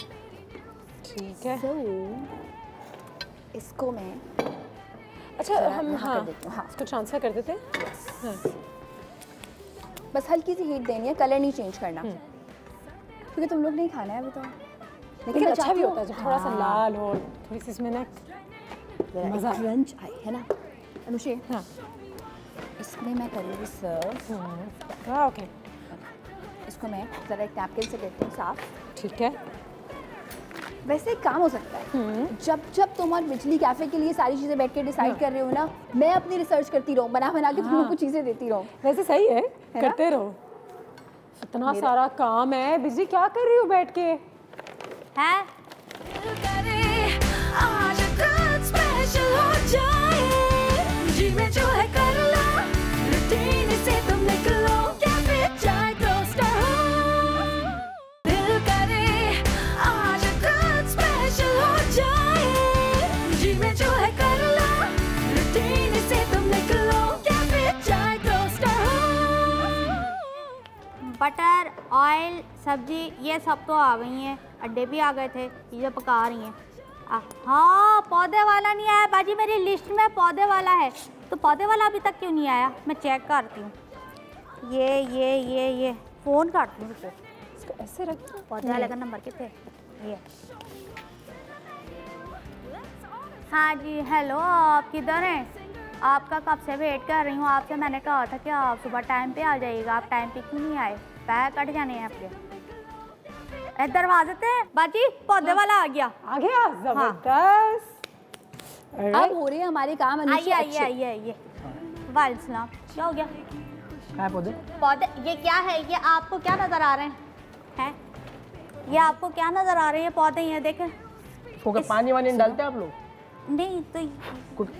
ठीक है। सो इसको मैं अच्छा जरा हम यहाँ हाँ कर देती हूँ। हाँ इसको ट्रांसफर कर देते हैं। हाँ। बस हल्की सी हीट देनी है, कलर नहीं चेंज करना क्योंकि तुम लोग नहीं खाना है अभी तो। लेकिन मैं अच्छा चाहती भी हूँ- होता है जब थोड़ा सा हाँ, लाल हो, थोड़ी सी इसमें ना। ज़रा मज़ा। एक क्रंच आए है ना अनुषे। हाँ इसमें मैं करूँगी सर्व। हाँ, ओके इसको मैं ज़रा एक नैपकिन से करती हूँ साफ। ठीक है। वैसे एक काम हो सकता है, जब तुम और बिजली कैफे के लिए सारी चीज़ें बैठ के डिसाइड कर रहे हो ना, मैं अपनी रिसर्च करती रहूँ, बना के तुम लोग को चीज़ें देती रहूँ। वैसे सही है, ना? करते रहो। इतना सारा काम है, बिजली क्या कर रही हो बैठ के? है आज कुछ स्पेशल हो जाए। जी में जो है कर लो, रूटीन से तुम निकलो, कैफे चाय टोस्टर हो। दिल करे आज कुछ स्पेशल हो जाए। जी में जो है कर लो, रूटीन से तुम निकलो, कैफे चाय टोस्टर हो। बटर, ऑयल, सब्जी ये सब तो आ गई हैं, अंडे भी आ गए थे, ये पका रही हैं। हाँ, पौधे वाला नहीं आया बाजी, मेरी लिस्ट में पौधे वाला है, तो पौधे वाला अभी तक क्यों नहीं आया? मैं चेक करती हूँ। ये फ़ोन करती हूँ उसको। इसको ऐसे रख दो। पौधे वाले का नंबर कितने? ये। हाँ जी, हेलो, आप किधर हैं? आपका कब से वेट कर रही हूँ, आपसे मैंने कहा था कि आप सुबह टाइम पे आ जाइएगा, आप टाइम पे क्यों नहीं आए? पैर कट जाने हैं आपके। दरवाजे पे बाजी पौधे वाला आ गया। आ गया, जबरदस्त। अब हो रही है हमारे काम। आइए। वालेकुम सलाम। क्या हो गया? क्या पौधे? पौधे ये क्या है? ये आपको क्या नजर आ रहे हैं? ये आपको क्या नजर आ रहे हैं? पौधे ये देखें। क्या पानी वानी नहीं डालते आप लोग? नहीं तो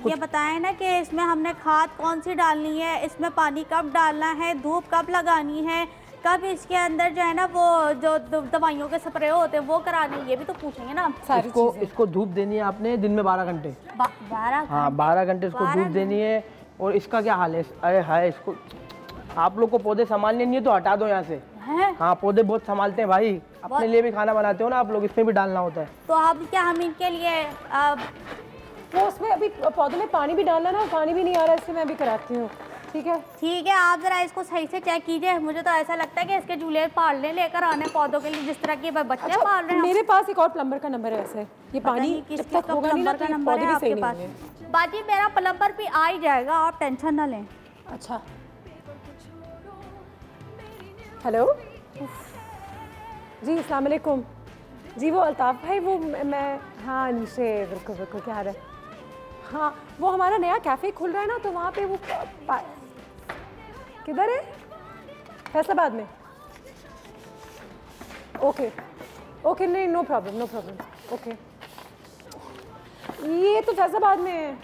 ये बताएं ना कि इसमें हमने खाद कौन सी डालनी है, इसमें पानी कब डालना है, धूप कब लगानी है, कब इसके अंदर जो है ना वो जो दवाइयों के स्प्रे होते हैं वो कराने, ये भी तो पूछेंगे ना। इसको धूप देनी है आपने दिन में 12 घंटे। 12? हाँ, 12 घंटे इसको धूप देनी है। और इसका क्या हाल है? अरे हाय, इसको आप लोग को पौधे संभालने नहीं है तो हटा दो यहाँ से। हाँ, पौधे बहुत संभालते हैं भाई, अपने लिए भी खाना बनाते हो ना आप लोग, इसमें भी डालना होता है। तो अब क्या हम इनके लिए वो उसमें अभी पौधे में पानी भी डालना ना, पानी भी नहीं आ रहा, इससे मैं भी कराती हूँ। ठीक है, आप जरा इसको सही से चेक कीजिए। मुझे तो ऐसा लगता है कि इसके झूले पालने लेकर आने पौधों के लिए, जिस तरह के बच्चे पाल रहे हैं। मेरे पास एक और प्लम्बर का नंबर है वैसे। ये पानी जब तक होगा नहीं ना तो ये पौधे भी सही नहीं होंगे। बाजी मेरा प्लम्बर भी आ ही जाएगा, आप टेंशन ना लें। अच्छा, हेलो जी, अस्सलाम वालेकुम जी। वो अल्ताफ़ भाई, वो मैं हाँ नीचे बिल्कुल क्या रहा है। हाँ, वो हमारा नया कैफ़े खुल रहा है ना, तो वहाँ पे वो किधर है? फैसलाबाद में। ओके, नहीं, नो प्रॉब्लम। ओके, ये तो फैसलाबाद में है।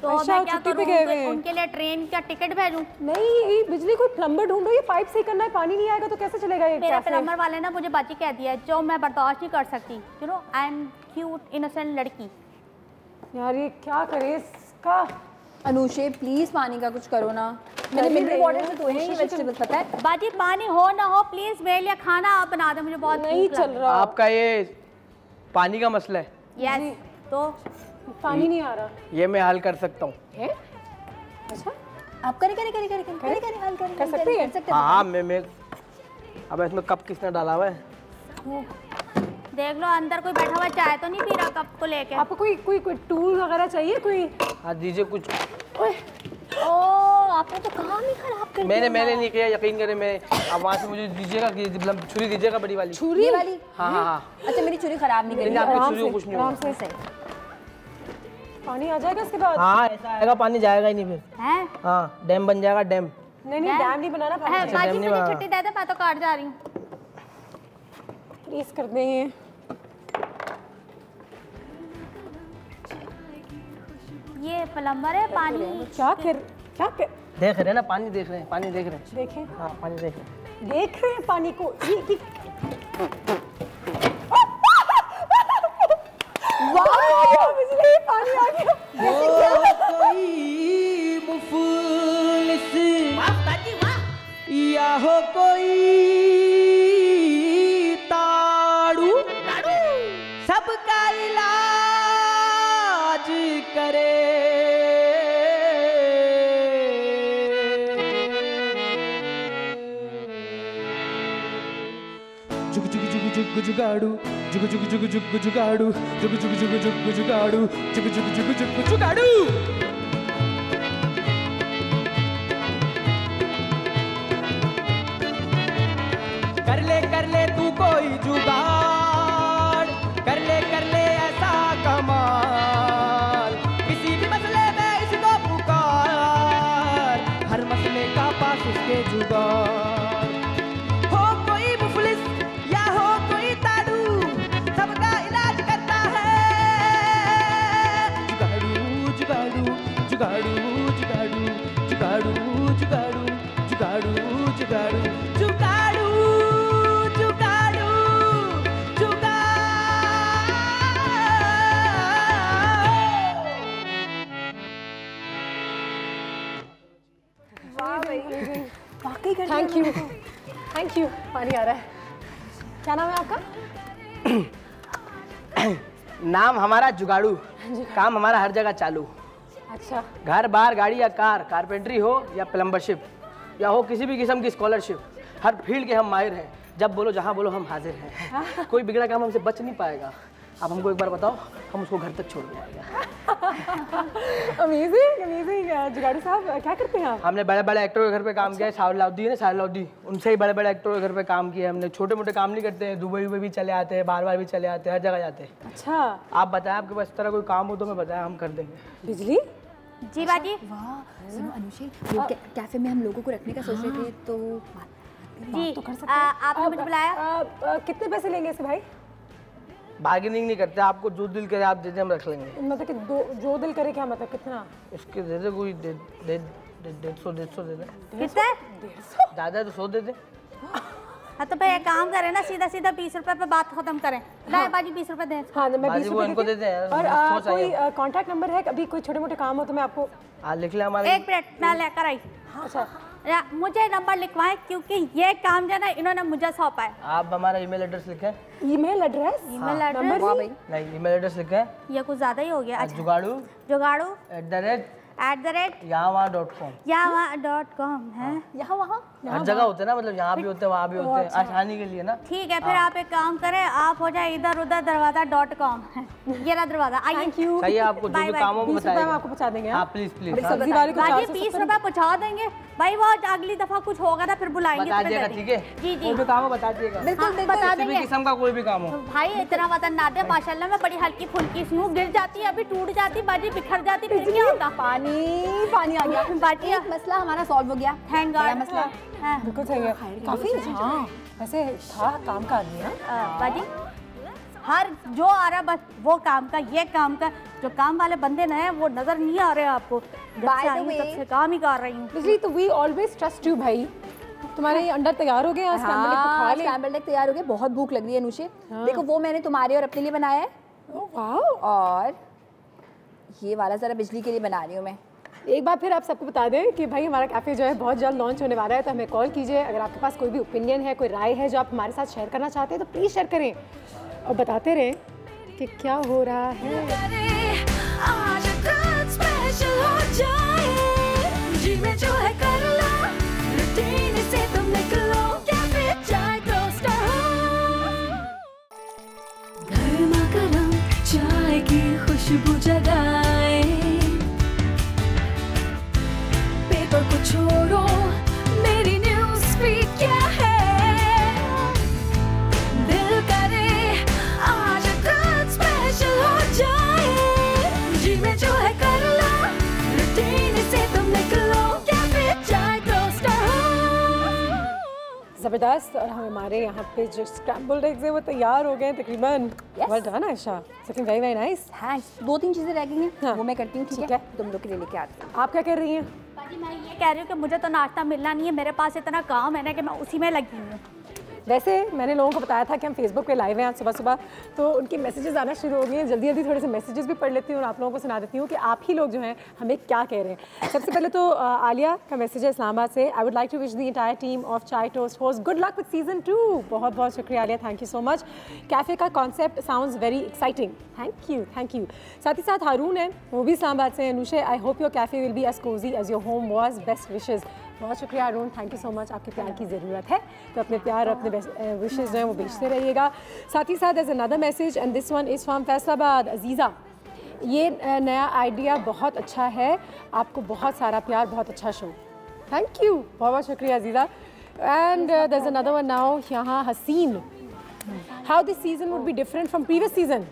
तो मैं क्या करूं? उनके लिए ट्रेन का टिकट भेजूं? नहीं, बिजली कोई प्लम्बर ढूंढो, ये पाइप सही करना है, पानी नहीं आएगा तो कैसे चलेगा ये? मेरा प्लम्बर वाले ना मुझे बाजी कह दिया है, जो मैं बर्दाश्त नहीं कर सकती। You know, I am cute innocent लड़की। यार ये क्या करे इसका? अनुषे प्लीज पानी का कुछ करो ना। मैंने मिनरल वाटर से धोए हैं वेजिटेबल्स, पता है? बाजी पानी हो ना हो प्लीज मेरे लिए खाना आप बना दो, मुझे बहुत नहीं चल रहा। आपका ये पानी का मसला है? यस, तो पानी नहीं आ रहा, ये मैं हल कर सकता हूँ। अच्छा, आप करे हल कर सकते हैं? हाँ, मैं अब इसमें कप किसने डाला हुआ है? देख लो अंदर कोई बैठा हुआ चाय तो नहीं पी रहा कप को लेके। आपको कोई टूल वगैरह चाहिए कोई? हाँ, दीजिए कुछ। ओ, आपने तो काम ही खराब कर मैंने नहीं किया, यकीन करें। मैं अब वहाँ से मुझे दीजिएगा, छुरी दीजिएगा, बड़ी वाली छुरी वाली। हाँ। अच्छा, मेरी छुरी खराब नहीं करी। आपकी छुरी को कुछ नहीं होगा। पानी आ जाएगा इसके बाद? हाँ, ऐसा आएगा, पानी जाएगा ही नहीं फिर। हैं? हाँ, डैम बन जाएगा, डैम। नहीं, डैम नहीं बनाना। बाजी मुझे छुट्टी दे दे, मैं तो काट जा रही हूँ। प्लीज कर दें। ये प्लम्बर है, पानी क्या कर देख रहे हैं ना, पानी देख रहे हैं, देखें। हाँ, पानी देख रहे हैं पानी को। बिजली, पानी आ गया। कोई मुफलिस या हो कोई ताड़ू, सबका इलाज करे। जुग जुग जुग जुग जुगाड़ू, जुग जुग जुग जुग जुगाड़ू, जुग जुग जुग जुग जुगाड़ू, जुग जुग जुग जुग जुगाड़ू। कर ले तू कोई जुगाड़, कर ले ऐसा कमाल, किसी भी मसले में इसको पुकार, हर मसले का पास उसके जुगाड़। हो कोई मुफलिस या हो कोई ताड़ू, सबका इलाज करता है। वाकई कर थैंक यू। पानी आ रहा है। क्या नाम है आपका? नाम हमारा जुगाड़ू, काम हमारा हर जगह चालू। अच्छा, घर बार गाड़ी या कार, कारपेंटरी हो या प्लम्बरशिप, या हो किसी भी किस्म की स्कॉलरशिप, हर फील्ड के हम माहिर हैं। जब बोलो जहाँ बोलो हम हाजिर हैं। कोई बिगड़ा काम हमसे बच नहीं पाएगा। आप हमको एक बार बताओ, हम उसको घर तक छोड़ देंगे। अमेजिंग। जुगाड़ू साहब क्या करते हैं आप? हमने बड़े बड़े एक्टरों के घर पे काम किया है। साहलाउद्दी है ना, साहलाउद्दी, उनसे ही बड़े बड़े एक्टरों के घर पे काम किया है हमने। छोटे मोटे काम नहीं करते हैं, दुबई में भी चले आते हैं, बार भी चले आते हैं, हर जगह जाते हैं। अच्छा, आप बताएं, आपके पास इस तरह कोई काम हो तो मैं बताएं, हम कर देंगे। बिजली जी बाजी। वाह, सुनो अनुषे, वो कैफे में हम लोगों को रखने का सोच रहे थे, तो जी तो कर सकते आपने मुझे बुलाया। कितने पैसे लेंगे इसके भाई? बार्गेनिंग नहीं करते, आपको जो दिल करे आप दे दें, हम रख लेंगे। मतलब कि जो दिल करे, क्या मतलब कितना? इसके दे दे, कोई 150 दे दें। कितना? ज़्यादा है तो 100 दे दें। हाँ तो भाई एक काम करें ना, सीधा 20 रुपए पे बात खत्म करें। लाए बाजी 20 रुपए दें। हाँ, मैं 20 बाजी वो इनको रुपए देते हैं। और कोई कांटेक्ट नंबर है? कभी कोई छोटे मोटे काम हो तो मैं आपको लिख लें हमारे। एक मिनट मैं लेकर आई। अच्छा, मुझे नंबर लिखवाएं, क्योंकि ये काम जो ना इन्होंने मुझे सौंपा है। आप हमारा ईमेल एड्रेस लिखें। Email address? ईमेल एड्रेस नहीं, ईमेल एड्रेस लिखें। ये कुछ ज्यादा ही हो गया। अच्छा, जुगाड़ू @यहाँ.com। यहाँ.com है। यहाँ वहाँ हर जगह होते हैं ना, मतलब यहाँ भी होते हैं, वहाँ भी होते हैं, आसानी के लिए ना। ठीक है, फिर आप एक काम करें, आप हो जाए इधर उधर दरवाजा.com। ये रहा दरवाजा। आइए। Thank you. सही है, आपको जो भी काम हो 20 रुपए बताइए। हम आपको पहुँचा देंगे। हाँ प्लीज प्लीज। सब्जी वाले को बाजी 470 20 रुपए पहुँचा देंगे भाई। वो अगली दफा कुछ होगा ना फिर बुलाएंगे। बता तुम्हें दिएगा, दे ठीक है? देंगे। जी कोई भी काम हो बता दिएगा। बिल्कुल हाँ, बता किसी भी देंगे किस्म का कोई भी काम हो। भाई। इतना वजन ना दे, माशाल्लाह मैं बड़ी हल्की फुल्की सी हूँ। गिर जाती अभी टूट जाती बाजी, बिखर जाती, फिर क्या होता? पानी आ गया। बाजी एक मसला हमारा सॉल्व हो गया। थैंक बड़ा गॉड। मसला। हाँ। बिल्कुल सही है। काफी हाँ, वैसे था काम का आदमी। हाँ, बाजी हर जो आ रहा बस वो काम का, ये काम का। जो काम वाले बंदे न हैं वो नजर नहीं आ रहे आपको। जब By से the आई हूँ way- तब से काम ही कर रही हूँ। बिजली तो वी ऑलवेज ट्रस्ट यू भाई। तुम्हारे ये अंडा तैयार हो गया, स्क्रैम्बल एग खा ले। स्क्रैम्बल्ड एग तैयार हो गया। बहुत भूख लग रही है अनुषे। देखो वो मैंने तुम्हारे और अपने लिए बनाया है, वाओ। और ये वाला जरा बिजली के लिए बना रही हूँ मैं। एक बार फिर आप सबको बता दें कि भाई हमारा कैफ़े जो है बहुत जल्द लॉन्च होने वाला है, तो हमें कॉल कीजिए। अगर आपके पास कोई भी ओपिनियन है, कोई राय है जो आप हमारे साथ शेयर करना चाहते हैं, तो प्लीज़ शेयर करें और बताते रहें कि क्या हो रहा है। आज कुछ स्पेशल हो जाए, जी में जो है कर लो, रूटीन से तुम निकलो, कैफे चाय टोस्टर हो। गर्मा गर्म चाय की खुशबू जगाए, पेपर को छोड़ो, मेरी न्यूज़ फीड क्या है, दिल करे आज कुछ स्पेशल हो जाए, जी में जो है कर लो, रूटीन से तुम निकलो, कैफे चाय टोस्टर हो। ज़बरदस्त। और हमारे यहाँ पे जो स्क्रैम्बल्ड एग्स है वो तैयार हो गए तकरीबन। Yes. Well done Ayesha, looking very very nice. Thanks. 2-3 चीजें रह गई हैं, हाँ। वो मैं करती हूँ। ठीक है, तुम लोग के लिए लेके आती हूँ। आप क्या कर रही हैं? बाजी मैं ये कह रही हूँ कि मुझे तो नाश्ता मिलना नहीं है, मेरे पास इतना काम है ना कि मैं उसी में लगी हूँ। वैसे मैंने लोगों को बताया था कि हम फेसबुक पे लाइव हैं आज सुबह सुबह, तो उनकी मैसेजेस आना शुरू हो गई हैं। जल्दी जल्दी थोड़े से मैसेजेस भी पढ़ लेती हूँ और आप लोगों को सुना देती हूँ कि आप ही लोग जो हैं हमें क्या कह रहे हैं। सबसे पहले तो आलिया का मैसेज है इस्लामाबाद से। I would like to wish the entire team of chai toast host good luck with season 2। बहुत बहुत शुक्रिया Aliya, thank you so much. Cafe का concept sounds very exciting. Thank you. साथ ही साथ हारून है, वो भी इस्लामाबाद से। Anushay, I hope your cafe will be as cozy as your home was. Best wishes. बहुत शुक्रिया Arun, thank you so much. आपके प्यार की ज़रूरत है, तो अपने प्यार, अपने विशेज़ जो हैं वो भेजते रहिएगा। साथ ही साथ as another message and this one is from Faisalabad. Aziza, ये नया आइडिया बहुत अच्छा है, आपको बहुत सारा प्यार, बहुत अच्छा शो। थैंक यू, बहुत बहुत शुक्रिया Aziza. And there is another one now यहाँ Haseen. How this season would be different from previous season?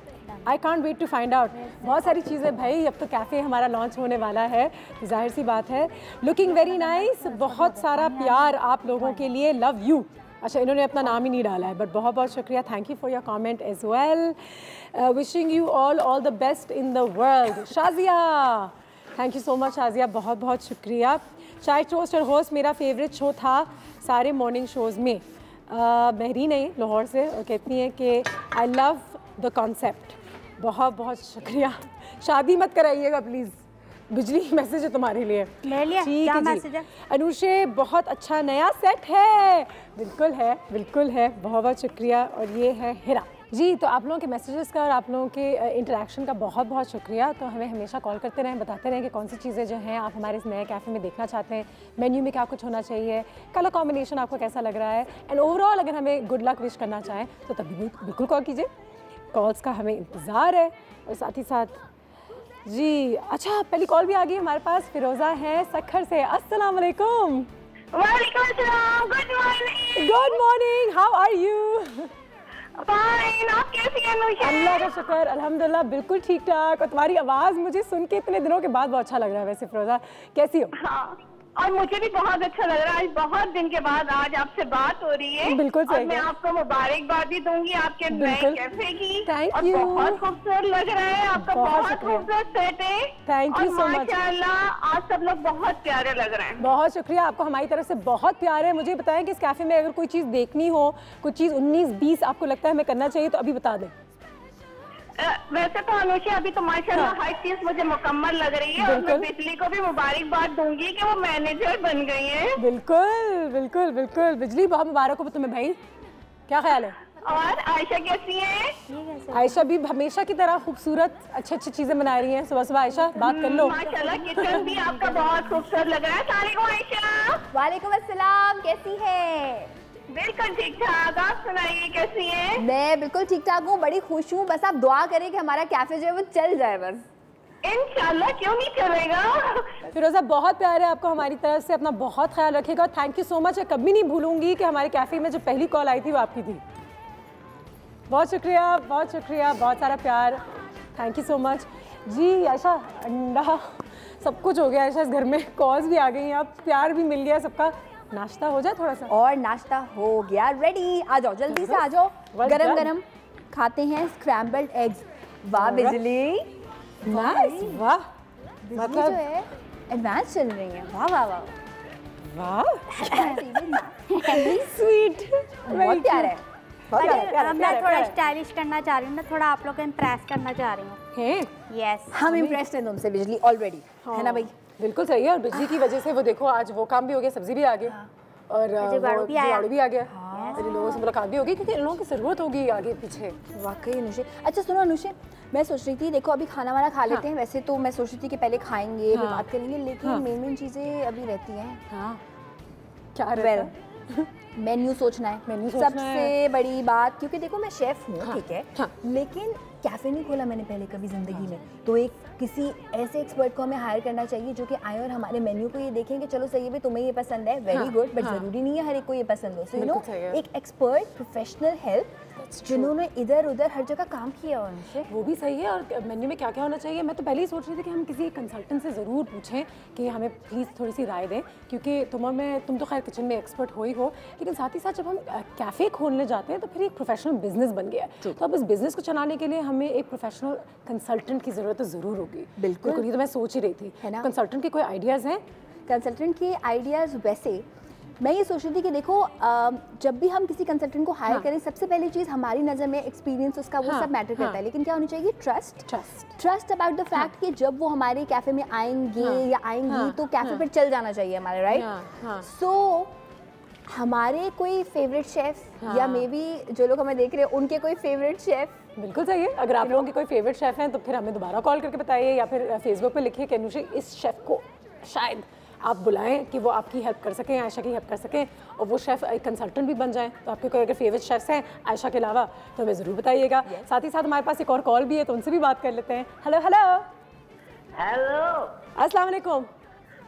I can't wait to find out. बहुत सारी चीज़ें भाई, अब तो कैफ़े हमारा लॉन्च होने वाला है, तो जाहिर सी बात है। लुकिंग वेरी नाइस, बहुत सारा प्यार आप लोगों के लिए, लव यू। अच्छा, इन्होंने अपना नाम ही नहीं डाला है, बट बहुत बहुत शुक्रिया, thank you for your comment as well. Wishing you all the best in the world. Shazia, thank you so much Shazia, बहुत बहुत शुक्रिया। चाय टोस्ट और होस्ट मेरा फेवरेट शो था सारे मॉर्निंग शोज़ में। महरीन है लाहौर से, और कहती हैं कि आई लव द कॉन्सेप्ट। बहुत बहुत शुक्रिया। शादी मत कराइएगा प्लीज़, बिजली मैसेज है तुम्हारे लिए। ले लिया, ठीक क्या है जी। मैसेज है? अनुषे बहुत अच्छा नया सेट है। बिल्कुल है, बिल्कुल है, बहुत बहुत शुक्रिया। और ये है हिरा जी। तो आप लोगों के मैसेजेस का और आप लोगों के इंटरेक्शन का बहुत बहुत शुक्रिया। तो हमें हमेशा कॉल करते रहें, बताते रहें कि कौन सी चीज़ें जो हैं आप हमारे इस नए कैफ़े में देखना चाहते हैं, मेन्यू में क्या कुछ होना चाहिए, कलर कॉम्बिनेशन आपको कैसा लग रहा है, एंड ओवरऑल अगर हमें गुड लक विश करना चाहें तो तभी बिल्कुल कॉल कीजिए। कॉल्स का हमें इंतज़ार है। और साथ ही साथ जी, अच्छा पहली कॉल भी आ गई हमारे पास। फिरोज़ा है सखर से। अस्सलाम वालेकुम। वालेकुम अस्सलाम, good morning. Good morning, how are you? Fine, आप कैसी हैं अनुषा? अल्लाह का शुक्र, अल्हम्दुलिल्लाह बिल्कुल ठीक ठाक। और तुम्हारी आवाज़ मुझे सुन के इतने दिनों के बाद बहुत अच्छा लग रहा है। वैसे फिरोज़ा कैसी हो? हाँ, और मुझे भी बहुत अच्छा लग रहा है। आज बहुत दिन के बाद आज आपसे बात हो रही है। बिल्कुल सही और मैं है। आपको मुबारकबाद भी दूंगी आपके नए बिल्कुल। कैफे की। Thank और you। बहुत खूबसूरत लग रहा है आपका, बहुत बहुत शुक्रिया। खूबसूरत सेट है। Thank you so much। माशाल्लाह आज सब लोग बहुत प्यारे लग रहे हैं। बहुत शुक्रिया, आपको हमारी तरफ से बहुत प्यार है। मुझे बताएं कि इस कैफ़े में अगर कोई चीज़ देखनी हो, कोई चीज़ 19-20 आपको लगता है हमें करना चाहिए तो अभी बता दें। वैसे तो अनुषा अभी तो माशाल्लाह हर चीज मुझे मुकम्मल लग रही है। और मैं बिल्कुल। बिजली को भी मुबारकबाद दूंगी कि वो मैनेजर बन गई है। बिल्कुल बिल्कुल बिल्कुल, बिजली बहुत मुबारक हो तुम्हें भाई। क्या ख्याल है? और आयशा कैसी है? आयशा भी हमेशा की तरह खूबसूरत अच्छी अच्छी चीज़ें बना रही हैं। सुबह सुबह आयशा बात कर लो। माशाल्लाह किचन भी आपका बहुत खूबसूरत लग रहा है। अस्सलाम आयशा। वालेकुम अस्सलाम, कैसी है? बिल्कुल ठीक ठाक, आप सुनाइए कैसी हैं? मैं बिल्कुल ठीक ठाक हूँ, बड़ी खुश हूँ। बस आप दुआ करें कि हमारा कैफे जो है वो चल जाए बस। इंशाल्लाह, क्यों नहीं चलेगा। फिरोज़ा बहुत प्यार है आपको हमारी तरफ से, अपना बहुत ख्याल रखिएगा। Thank you so much. कभी नहीं भूलूंगी कि हमारे कैफ़े में जो पहली कॉल आई थी वो आपकी थी। बहुत शुक्रिया, बहुत शुक्रिया, बहुत सारा प्यार। थैंक यू सो मच जी। आयशा अंडा सब कुछ हो गया आयशा इस घर में, कॉल्स भी आ गई हैं, अब प्यार भी मिल गया सबका। नाश्ता हो जाए थोड़ा सा। और नाश्ता हो गया रेडी, आ जाओ जल्दी से आ जाओ। Well गरम done। गरम खाते हैं स्क्रैम्बल्ड एग्स। वाह बिजली, नाइस, वाह बिजली जो मतलब है एडवांस चल रही है। वाह वाह वाह, वाह स्वीट, बहुत प्यार है। मैं थोड़ा स्टाइलिश करना चाह रही हूँ ना, थोड़ा आप लोग को इम्प्रेस करना चाह रही हूँ। है यस, हम इम्प्रेस्ड हैं तुमसे बिजली ऑलरेडी, है ना भाई? बिल्कुल सही है। और बिजली की वजह से वो देखो आज वो काम भी हो गया, सब्जी भी आ गई और जुगाड़ू वो भी आया। जुगाड़ू भी आ गया। मेरे लोगों से मुलाकात भी होगी क्योंकि इन लोगों की ज़रूरत होगी आगे पीछे। वाकई अनुषे। अच्छा सुनो अनुषे, मैं सोच रही थी देखो अभी खाना वाना खा लेते हैं। वैसे तो मैं सोच रही थी कि पहले खाएंगे फिर बात करेंगे, लेकिन मेन चीज़ें अभी रहती हैं। हाँ क्या वेल मेन्यू सोचना है, मेन्यू सोचना सबसे बड़ी बात। क्योंकि देखो मैं शेफ हूँ, ठीक है, हाँ। लेकिन कैफे नहीं खोला मैंने पहले कभी जिंदगी में। तो एक किसी ऐसे एक्सपर्ट को हमें हायर करना चाहिए जो कि आए और हमारे मेन्यू को ये देखें कि चलो सही है भाई तुम्हें ये पसंद है, वेरी गुड, बट जरूरी नहीं है हर एक को ये पसंद हो। सो यू नो, एक एक्सपर्ट प्रोफेशनल हेल्प जिन्होंने इधर उधर हर जगह काम किया हो उनसे। वो भी सही है। और मेन्यू में क्या क्या होना चाहिए, मैं तो पहले ही सोच रही थी कि हम किसी कंसल्टेंट से ज़रूर पूछें कि हमें प्लीज़ थोड़ी सी राय दें, क्योंकि तुम तो खैर किचन में एक्सपर्ट हो ही हो, लेकिन साथ ही साथ जब हम कैफ़े खोलने जाते हैं तो फिर एक प्रोफेशनल बिजनेस बन गया है। तो अब इस बिज़नेस को चलाने के लिए हमें एक प्रोफेशनल कंसल्टेंट की ज़रूरत तो ज़रूर होगी। बिल्कुल, ये तो मैं सोच ही रही थी, है ना। कंसल्टेंट के कोई आइडियाज़ हैं? कंसल्टेंट के आइडियाज़ वैसे मैं ये सोच रही थी कि देखो जब भी हम किसी कंसल्टेंट को हायर करें, सबसे पहली चीज़ हमारी नज़र में एक्सपीरियंस उसका वो सब मैटर करता है, लेकिन क्या होनी चाहिए? ट्रस्ट अबाउट द फैक्ट कि जब वो हमारे कैफ़े में आएंगे या आएंगी तो कैफ़े पर चल जाना चाहिए हमारे, राइट? सो हमारे कोई फेवरेट शेफ या मे बी जो लोग हमें देख रहे हैं उनके कोई फेवरेट शेफ। बिल्कुल सही है। अगर आप लोगों के कोई फेवरेट शेफ़ हैं तो फिर हमें दोबारा कॉल करके बताइए या फिर फेसबुक पे लिखिए कि अनुषा इस शेफ़ को शायद आप बुलाएं कि वो आपकी हेल्प कर सकें, आयशा की हेल्प कर सकें, और वो शेफ़ एक कंसल्टेंट भी बन जाएं। तो आपके कोई अगर फेवरेट शेफ़्स हैं आयशा के अलावा तो हमें ज़रूर बताइएगा। साथ ही साथ हमारे पास एक और कॉल भी है तो उनसे भी बात कर लेते हैं। हेलो हेलो हेलो, अस्सलाम वालेकुम।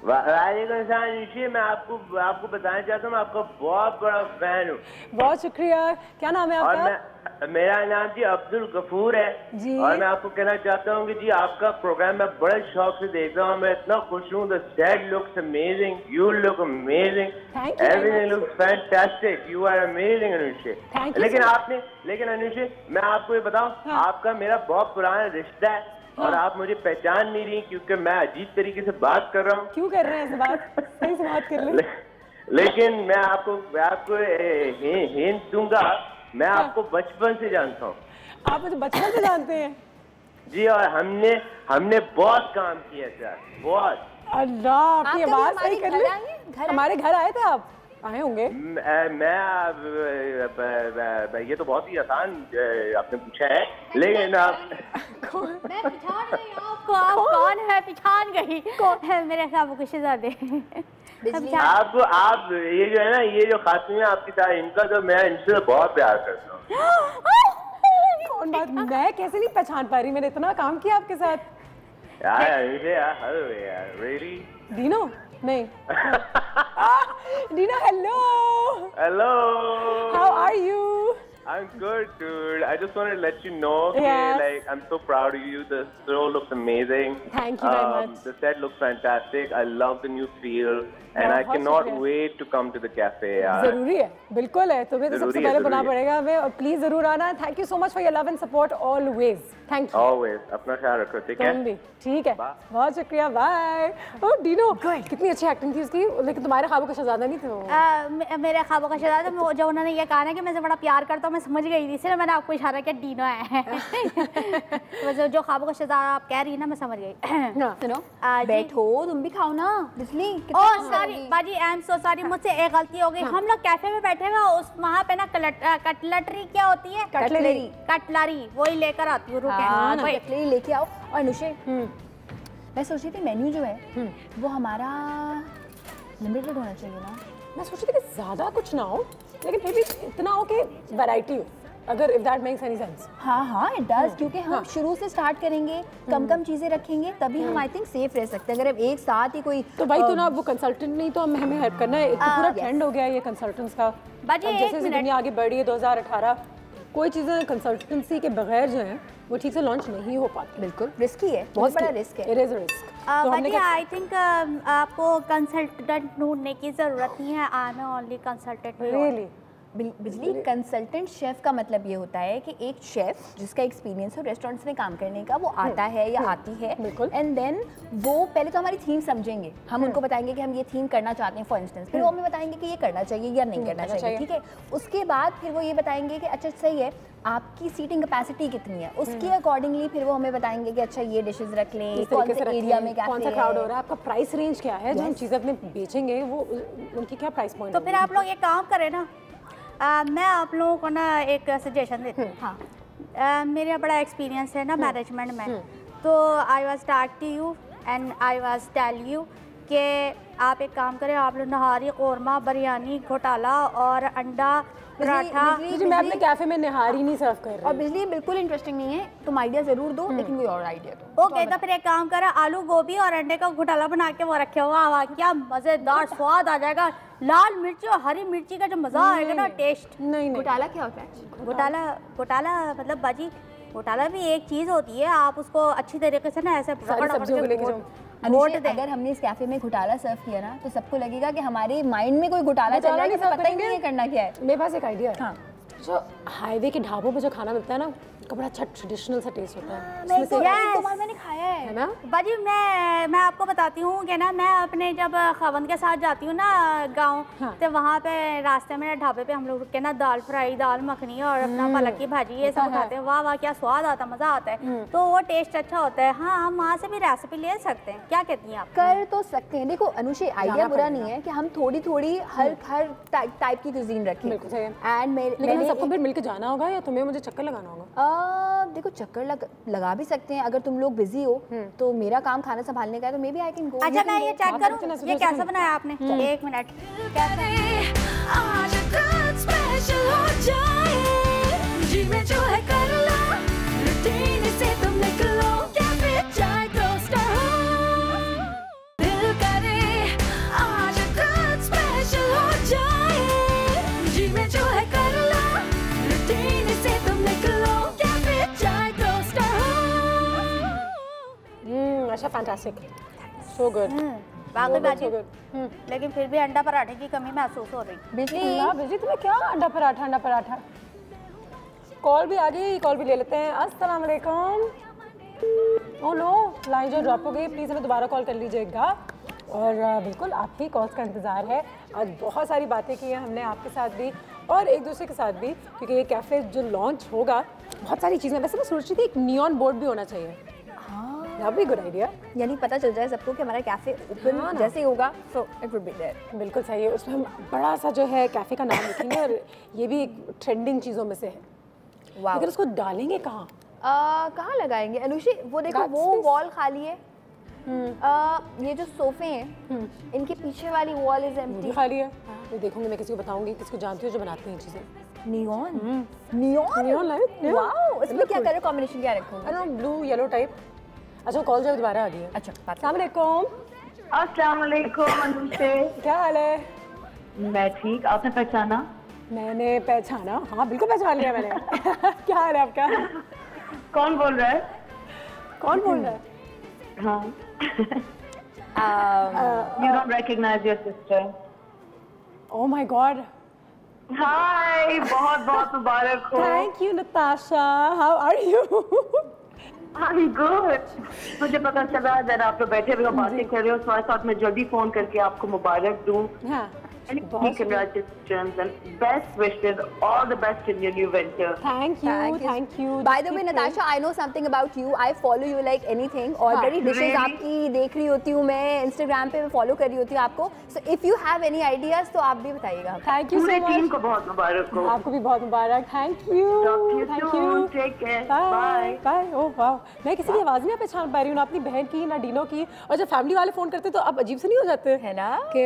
वालेकुम सलाम। मैं आपको बताना चाहता हूँ, मैं आपका बहुत बड़ा फैन हूँ। बहुत शुक्रिया। क्या नाम है आपका? और मेरा नाम जी अब्दुल गफूर है जी। और मैं आपको कहना चाहता हूँ कि जी आपका प्रोग्राम मैं बड़े शौक से देखता हूँ। मैं इतना खुश हूँ। The set looks amazing, you look amazing, everything looks fantastic, you are amazing Anusha. लेकिन अनुषा मैं आपको ये बताऊँ, आपका मेरा बहुत पुराना रिश्ता है और आप मुझे पहचान नहीं रही क्योंकि मैं अजीब तरीके से बात कर रहा हूँ। क्यों कर रहे हैं ऐसे बात? सही से बात कर रहे हैं। लेकिन मैं आपको हिंट दूंगा, मैं आपको बचपन से जानता हूँ। आप मुझे बचपन से जानते हैं? जी और हमने बहुत काम किया सर, बहुत। अल्लाह, आपकी आवाज सही कर ली। हमारे घर आए थे आप? आए होंगे। मैं ये तो बहुत ही आसान आपने पूछा है, लेकिन आप मैं पहचान गई आपको, आप कौन है? पहचान गई कौन है? मेरे खाबों के शहजादे। आपको आप ये जो है ना, ये जो खातून है आपकी साथ, इनका तो मैं इनसे बहुत प्यार करता हूँ। कौन बात? मैं कैसे नहीं पहचान पा रही, मैंने इतना काम किया आपके साथ। यार रियली दीनो नहीं Dina, hello. Hello. How are you? I'm good, dude. I just wanted to let you know, like, I'm so proud of you. The show looks amazing. Thank you very much. The set looks fantastic. I love the new feel, and I cannot wait to come to the cafe. जरूरी है, बिल्कुल है। तुम्हें तो सबसे पहले बुना पड़ेगा हमें, और प्लीज जरूर आना। Thank you so much for your love and support always. Thank you. Always. अपना ख्याल रखो, ठीक है? तुम भी, ठीक है। बहुत शुक्रिया, बाय। ओह डीनो, कितनी अच्छी एक्टिंग थी उसकी, लेकिन तुम्हारे ख्वाबों का शहजादा नहीं थे वो। मेरे ख्वाबों का शहजादा, जो उन्होंने ये कहा ना कि मैं से बड़ा प्यार करता हूँ, मैं समझ गई थी, इसलिए मैंने आपको इशारा किया डीनो है। जो ख्वाबों का शहजादा आप कह रही है ना, मैं समझ गई। सुनो, बैठो, तुम भी खाओ ना। बिजली, ओह सॉरी बाजी, आई एम सो सॉरी, मुझसे एक गलती हो गई। हम लोग कैफे में बैठे हुए, उस वहाँ पे ना कटलरी क्या होती है? कटलरी वही लेकर आती हूँ। कटलरी लेके आओ। और अनुषे, मैं सोच रही थी मेन्यू जो है वो हमारा लिमिटेड होना चाहिए ना। मैं सोच रही थी कि ज्यादा कुछ ना हो, लेकिन फिर भी इतना हो कि वैरायटी हो, अगर if that makes any sense. हाँ इट डज, क्योंकि हम शुरू से स्टार्ट करेंगे, कम चीजें रखेंगे, तभी हम आई थिंक सेफ रह सकते हैं। अगर अब एक साथ ही कोई तो भाई, तो ना वो कंसल्टेंट नहीं, तो हमें हेल्प करना है। पूरा ट्रेंड हो गया ये कंसल्टेंट्स का। जैसे दुनिया आगे बढ़ी है 2018, कोई चीज़ें कंसल्टेंसी के बगैर जो है वो ठीक से लॉन्च नहीं हो पाती। बिल्कुल रिस्की है, बहुत बड़ा रिस्क है। It is risk. I think आपको कंसल्टेंट ढूंढने की जरूरत नहीं है। I am only consultant. Really बिजली, कंसल्टेंट शेफ का मतलब ये होता है कि एक शेफ जिसका एक्सपीरियंस है रेस्टोरेंट्स में काम करने का, वो आता है या आती है, एंड देन वो पहले तो हमारी थीम समझेंगे। हम उनको बताएंगे कि हम ये थीम करना चाहते हैं फॉर इंस्टेंस, फिर वो हमें बताएंगे कि ये करना चाहिए या नहीं करना चाहिए, ठीक है। उसके बाद फिर वो ये बताएंगे कि अच्छा सही है, आपकी सीटिंग कैपेसिटी कितनी है, उसके अकॉर्डिंगली फिर वो हमें बताएंगे कि अच्छा ये डिशेज रख लें, कौन से एरिया में कौन सा क्राउड हो रहा है, आपका प्राइस रेंज क्या है, जो हम चीज़ें अपने बेचेंगे वो उनकी क्या प्राइस पॉइंट। तो फिर आप लोग एक काम करें ना, मैं आप लोगों को ना एक सजेशन देती हूँ। हाँ, मेरा बड़ा एक्सपीरियंस है ना मैनेजमेंट में, तो I was talk to you and I was tell you कि आप एक काम करें, आप लोग नहारी, कौरमा, बिरयानी, घोटाला और अंडा पराठा। मैं अपने कैफे में निहारी नहीं सर्व कर रही। और बिजली बिल्कुल इंटरेस्टिंग नहीं है, तुम आइडिया जरूर दो, लेकिन कोई और आइडिया दो। ओके, तो फिर एक काम करें, आलू गोभी और अंडे का घोटाला बना के वो रखे हुआ, वाह क्या मजेदार स्वाद आ जाएगा। लाल मिर्च और हरी मिर्ची का जो मजा आएगा ना, टेस्ट। नहीं घोटाला क्या होता है? घोटाला मतलब बाजी, घोटाला भी एक चीज होती है, आप उसको अच्छी तरीके से ना ऐसे अगर हमने इस कैफे में घोटाला सर्व किया ना, तो सबको लगेगा कि हमारे माइंड में कोई घोटाला चल रहा है, पता ही नहीं है करना क्या है। मेरे पास एक आइडिया है। हाँ, जो हाईवे के ढाबों पे जो खाना मिलता है ना, उसका बड़ा अच्छा ट्रेडिशनल सा टेस्ट होता है। मैंने खाया है ना बाजी। मैं आपको बताती हूँ कि ना, मैं अपने जब खवंद के साथ जाती हूँ ना गांव, तो वहाँ पे रास्ते में ढाबे पे हम लोग रुक के ना दाल फ्राई, दाल मखनी और अपना पालक की भाजी ये सब खाते हैं। वाह वाह क्या स्वाद आता, मजा आता है, तो वो टेस्ट अच्छा होता है। हाँ, हम वहाँ से भी रेसिपी ले सकते हैं, क्या कहती हैं आप? कर तो सकते हैं। देखो अनुषे, आइडिया बुरा नहीं है कि हम थोड़ी थोड़ी हर टाइप की कुजीन रखें। एंड लेकिन सबको फिर मिलके जाना होगा या तुम्हें मुझे चक्कर लगाना होगा? देखो, चक्कर लगा भी सकते हैं। अगर तुम लोग बिजी हो तो मेरा काम खाना संभालने का है, तो may B I can go. अच्छा, मैं ये चेक करूं, ये कैसा बनाया आपने? एक मिनट। आज रात स्पेशल हो जाए, जी में जो है कर लो, रूटीन से तुम निकलो, कैफे चाय टोस्टर हो, दिल करे आज रात स्पेशल हो जाए, जी में जो है कर लो, रूटीन से तुम निकलो, कैफे चाय टोस्टर हो। अच्छा, फैंटास्टिक, सो गुड। बाकी बाजी, लेकिन फिर भी अंडा पराठे की कमी महसूस हो रही। बिजली तुम्हें क्या अंडा पराठा? कॉल भी आ गई, कॉल भी ले लेते हैं। अस्सलाम वालेकुम। ओह नो, लाइन जो ड्रॉप हो गई, प्लीज़ हमें दोबारा कॉल कर लीजिएगा। और बिल्कुल आपकी कॉल्स का इंतज़ार है। आज बहुत सारी बातें की हैं हमने आपके साथ भी, और एक दूसरे के साथ भी, क्योंकि ये कैफ़े जो लॉन्च होगा बहुत सारी चीज़ें, वैसे मैं सोच रही थी एक नियॉन बोर्ड भी होना चाहिए। हाँ, भी गुड आइडिया, यानी पता चल जाए सबको कि हमारा कैफे ओपन जैसे ही होगा, so it would be there. बिल्कुल सही है, उसमें हम बड़ा सा जो है कैफ़े का नाम लिखेंगे और ये भी एक ट्रेंडिंग चीज़ों में से है। लेकिन उसको डालेंगे कहाँ? कहाँ लगाएंगे अनुषी? वो देखो वो वॉल खाली है, ये जो सोफे हैं इनके पीछे वाली वॉल इज एम्प्टी, खाली है। मैं देखूंगी, मैं किसी को बताऊंगी, किसको जानती हूँ जो बनाते हैं चीज़ें। नियॉन नियॉन लाइट, वाओ, इसमें क्या कलर कॉम्बिनेशन क्या रखूंगी? I know, blue yellow type. अच्छा, कॉल जो दोबारा आ गई है। अच्छा, अस्सलाम वालेकुम। अस्सलाम वालेकुम अनुषे, क्या हाल है? मैं ठीक, आपने पहचाना? मैंने पहचाना, हाँ बिल्कुल पहचान लिया मैंने। क्या हाल है आपका? कौन बोल रहा है? कौन बोल रहा है? हाँ, you don't recognize your sister. Oh my God. Hi, बहुत बहुत मुबारक हो। Thank you, Natasha. How are you? I'm good. मुझे पता चला जब आप लोग बैठे हुए हो बातें कर रहे हो, तो साथ में जल्दी फोन करके आपको मुबारक दूं। हाँ। Congratulations and best wishes, all the best in your new venture. Thank you. By the way, Natasha, I know something about you. I follow you like anything. और बड़ी dishes आपकी देख रही होती हूँ मैं, Instagram पे मैं follow कर रही होती हूँ आपको. So if you have any ideas, तो आप भी बताइएगा. Thank you so much. पूरी टीम को बहुत मुबारक हो. आपको भी बहुत मुबारक. Thank you. Thank you. Take care. Bye. Bye. Oh wow. मैं किसी की आवाज़ नहीं पहचान पा रही हूँ, ना अपनी बहन की, ना डीनो की. और जब फैमिली वाले फोन करते तो आप अजीब से नहीं हो जाते? है ना? कि